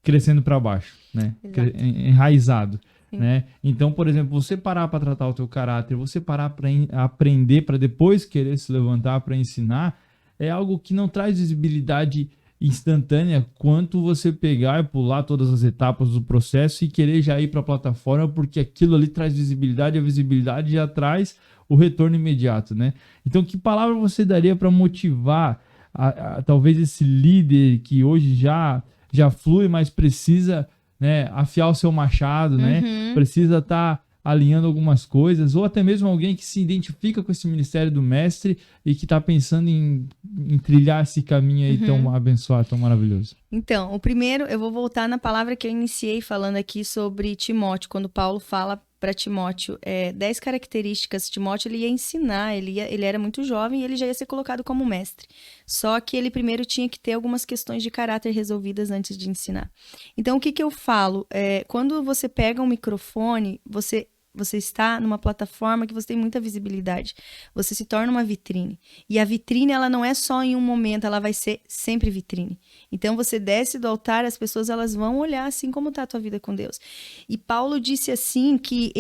crescendo para baixo, né? Enraizado, né? Então, por exemplo, você parar para tratar o teu caráter, você parar para aprender, para depois querer se levantar para ensinar, é algo que não traz visibilidade instantânea, quanto você pegar e pular todas as etapas do processo e querer já ir para a plataforma, porque aquilo ali traz visibilidade, a visibilidade já traz o retorno imediato, né? Então, que palavra você daria para motivar talvez esse líder que hoje já flui, mas precisa, né, afiar o seu machado, né? Precisa estar alinhando algumas coisas, ou até mesmo alguém que se identifica com esse ministério do mestre e que está pensando em trilhar esse caminho aí tão abençoado, tão maravilhoso. Então, o primeiro, eu vou voltar na palavra que eu iniciei falando aqui sobre Timóteo, quando Paulo fala para Timóteo 10 características. Timóteo, ele ia ensinar, ele era muito jovem e ele já ia ser colocado como mestre. Só que ele primeiro tinha que ter algumas questões de caráter resolvidas antes de ensinar. Então, o que eu falo? Quando você pega um microfone, você está numa plataforma que você tem muita visibilidade. Você se torna uma vitrine. E a vitrine, ela não é só em um momento, ela vai ser sempre vitrine. Então, você desce do altar, as pessoas elas vão olhar assim como está a tua vida com Deus. E Paulo disse assim que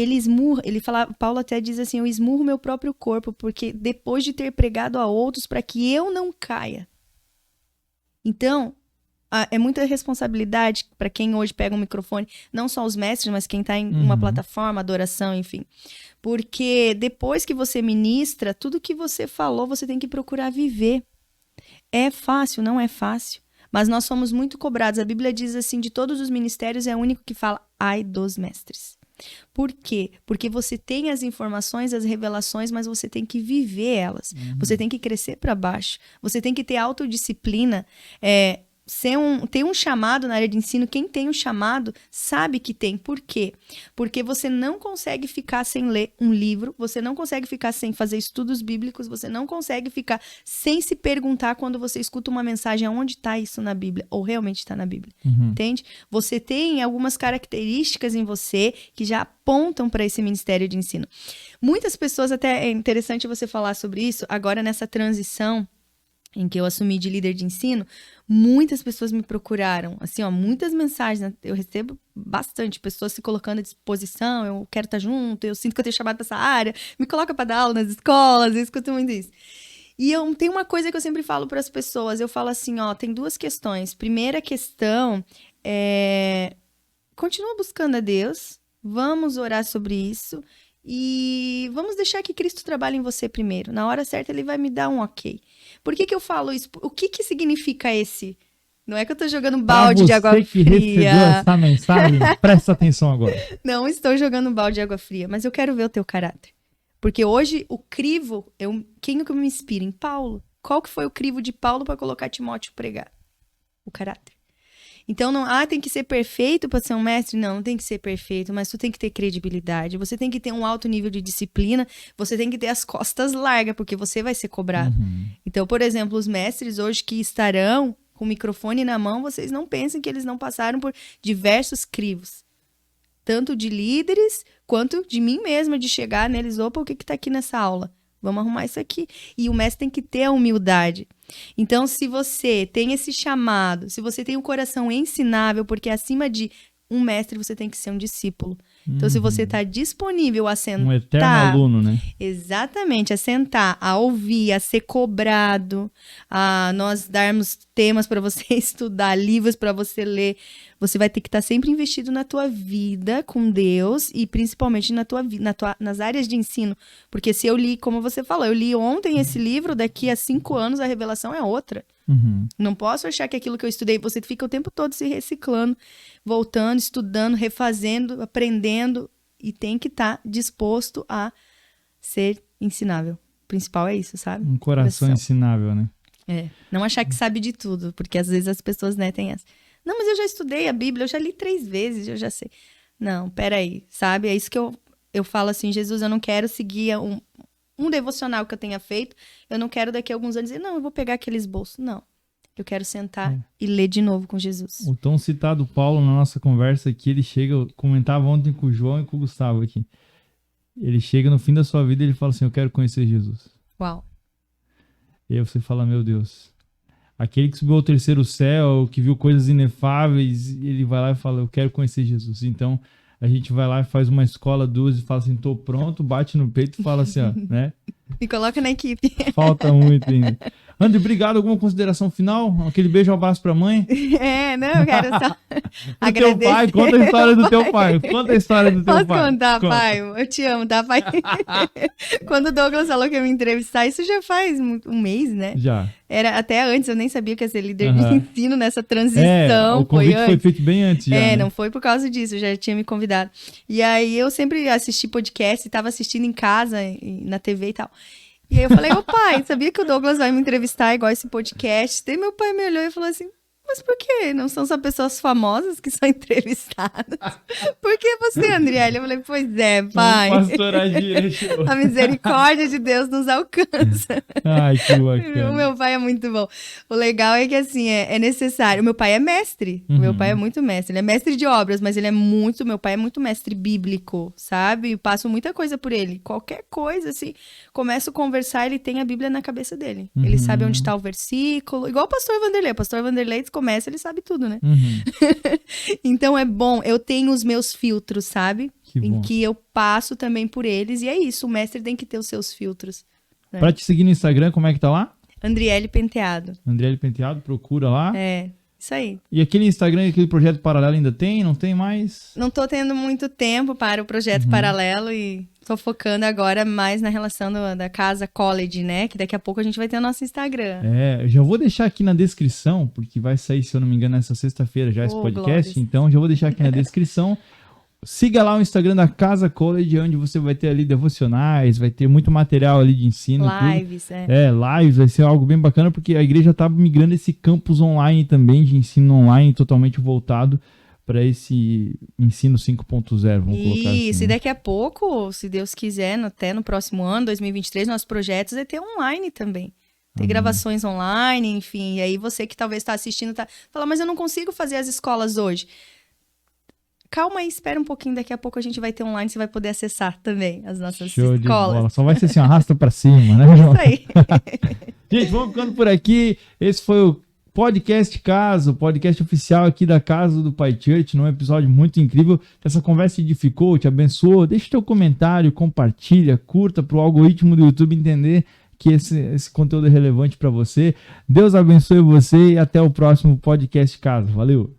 Paulo até diz assim, eu esmurro meu próprio corpo, porque depois de ter pregado a outros, para que eu não caia. Então, é muita responsabilidade para quem hoje pega um microfone, não só os mestres, mas quem está em uma plataforma, adoração, enfim. Porque depois que você ministra, tudo que você falou, você tem que procurar viver. É fácil? Não é fácil. Mas nós somos muito cobrados. A Bíblia diz assim, de todos os ministérios, é o único que fala, ai dos mestres. Por quê? Porque você tem as informações, as revelações, mas você tem que viver elas. Você tem que crescer para baixo. Você tem que ter autodisciplina, ter um chamado na área de ensino. Quem tem um chamado sabe que tem. Por quê? Porque você não consegue ficar sem ler um livro, você não consegue ficar sem fazer estudos bíblicos, você não consegue ficar sem se perguntar quando você escuta uma mensagem aonde está isso na Bíblia, ou realmente está na Bíblia. Entende? Você tem algumas características em você que já apontam para esse ministério de ensino. Muitas pessoas, até é interessante você falar sobre isso, agora nessa transição em que eu assumi de líder de ensino, muitas pessoas me procuraram, assim, muitas mensagens, né? Eu recebo bastante pessoas se colocando à disposição, eu quero estar junto, eu sinto que eu tenho chamado para essa área, me coloca para dar aula nas escolas, eu escuto muito isso. E tem uma coisa que eu sempre falo para as pessoas, eu falo assim, tem duas questões. Primeira questão continua buscando a Deus, vamos orar sobre isso e vamos deixar que Cristo trabalhe em você primeiro. Na hora certa ele vai me dar um ok. Por que eu falo isso? O que significa esse? Não é que eu tô jogando balde de água fria. Você que recebeu essa mensagem, presta atenção agora. Não estou jogando balde de água fria, mas eu quero ver o teu caráter. Porque hoje o crivo, quem que me inspira? Em Paulo. Qual que foi o crivo de Paulo para colocar Timóteo pregar? O caráter. Então, tem que ser perfeito para ser um mestre? Não tem que ser perfeito, mas tu tem que ter credibilidade, você tem que ter um alto nível de disciplina, você tem que ter as costas largas, porque você vai ser cobrado. Então, por exemplo, os mestres hoje que estarão com o microfone na mão, vocês não pensem que eles não passaram por diversos crivos. Tanto de líderes, quanto de mim mesma, de chegar neles, opa, o que tá aqui nessa aula? Vamos arrumar isso aqui. E o mestre tem que ter a humildade. Então, se você tem esse chamado, se você tem um coração ensinável, porque acima de um mestre, você tem que ser um discípulo. Então, se você está disponível a sentar... Um eterno aluno, né? Exatamente, a sentar, a ouvir, a ser cobrado, a nós darmos temas para você estudar, livros para você ler. Você vai ter que estar sempre investido na tua vida com Deus e principalmente nas áreas de ensino. Porque se eu li, como você falou, eu li ontem esse livro, daqui a 5 anos a revelação é outra. Não posso achar que aquilo que eu estudei, você fica o tempo todo se reciclando, voltando, estudando, refazendo, aprendendo e tem que estar disposto a ser ensinável. O principal é isso, sabe? Um coração ensinável, né? Não achar que sabe de tudo, porque às vezes as pessoas, né, têm essa. Não, mas eu já estudei a Bíblia, eu já li 3 vezes, eu já sei. Não, peraí, sabe? É isso que eu falo assim, Jesus, eu não quero seguir um devocional que eu tenha feito, eu não quero daqui a alguns anos dizer, não, eu vou pegar aquele esboço. Não, eu quero sentar e ler de novo com Jesus. O tão citado Paulo na nossa conversa aqui, ele chega, eu comentava ontem com o João e com o Gustavo aqui, ele chega no fim da sua vida e ele fala assim, eu quero conhecer Jesus. Uau. E aí você fala, meu Deus, aquele que subiu ao terceiro céu, que viu coisas inefáveis, ele vai lá e fala, eu quero conhecer Jesus. Então, a gente vai lá e faz uma escola, 2 e fala assim, tô pronto, bate no peito e fala assim, ó, né? Me coloca na equipe. Falta muito ainda. André, obrigado. Alguma consideração final? Aquele beijo, um abraço pra mãe. Não, eu quero só O teu pai, conta a história do teu pai. Conta a história do teu Posso pai. contar, Conta. pai? Eu te amo, tá, pai? Quando o Douglas falou que ia me entrevistar, isso já faz um mês, né? Já. Era até antes, eu nem sabia que ia ser líder Aham. de ensino nessa transição. O convite foi antes. feito bem antes já, né? Não foi por causa disso, já tinha me convidado. E aí eu sempre assisti podcast, tava assistindo em casa, na TV e tal. E aí eu falei, ô pai, sabia que o Douglas vai me entrevistar igual esse podcast? Daí meu pai me olhou e falou assim, mas por quê? Não são só pessoas famosas que são entrevistadas? Por que você, Andriele? Eu falei, pois é, pai. Pastor Agira, show. A misericórdia de Deus nos alcança. Ai, que O bacana. meu pai é muito bom. O legal é que, assim, é necessário. O meu pai é mestre. O meu pai é muito mestre. Ele é mestre de obras, mas ele é muito... Meu pai é muito mestre bíblico, sabe? Eu passo muita coisa por ele. Qualquer coisa, assim, começo a conversar, ele tem a Bíblia na cabeça dele. Ele sabe onde está o versículo. Igual o pastor Vanderlei. O pastor Vanderlei começa, ele sabe tudo, né? Então é bom. Eu tenho os meus filtros, sabe? Em que eu passo também por eles. E é isso. O mestre tem que ter os seus filtros. Pra te seguir no Instagram, como é que tá lá? Andriele Penteado. Andriele Penteado, procura lá. Isso aí. E aquele Instagram, aquele projeto paralelo ainda tem? Não tem mais? Não tô tendo muito tempo para o projeto paralelo e tô focando agora mais na relação da Casa College, né? Que daqui a pouco a gente vai ter o nosso Instagram. Eu já vou deixar aqui na descrição, porque vai sair, se eu não me engano, nessa sexta-feira já esse podcast. Glórias. Então já vou deixar aqui na descrição. Siga lá o Instagram da Casa College, onde você vai ter ali devocionais, vai ter muito material ali de ensino. Lives, tudo. Lives, vai ser algo bem bacana, porque a igreja tá migrando esse campus online também, de ensino online, totalmente voltado para esse ensino 5.0, vamos colocar assim. Isso, e daqui a pouco, se Deus quiser, até no próximo ano, 2023, nossos projetos é ter online também. Ter gravações online, enfim, e aí você que talvez está assistindo, fala, mas eu não consigo fazer as escolas hoje. Calma aí, espera um pouquinho, daqui a pouco a gente vai ter online, você vai poder acessar também as nossas Show escolas. De bola. Só vai ser assim, arrasta pra cima, né, João? Isso aí. Gente, vamos ficando por aqui. Esse foi o Podcast Casa, o podcast oficial aqui da Casa do Pai Church, num episódio muito incrível. Essa conversa te edificou, te abençoou. Deixa teu comentário, compartilha, curta pro algoritmo do YouTube entender que esse conteúdo é relevante para você. Deus abençoe você e até o próximo Podcast Casa. Valeu!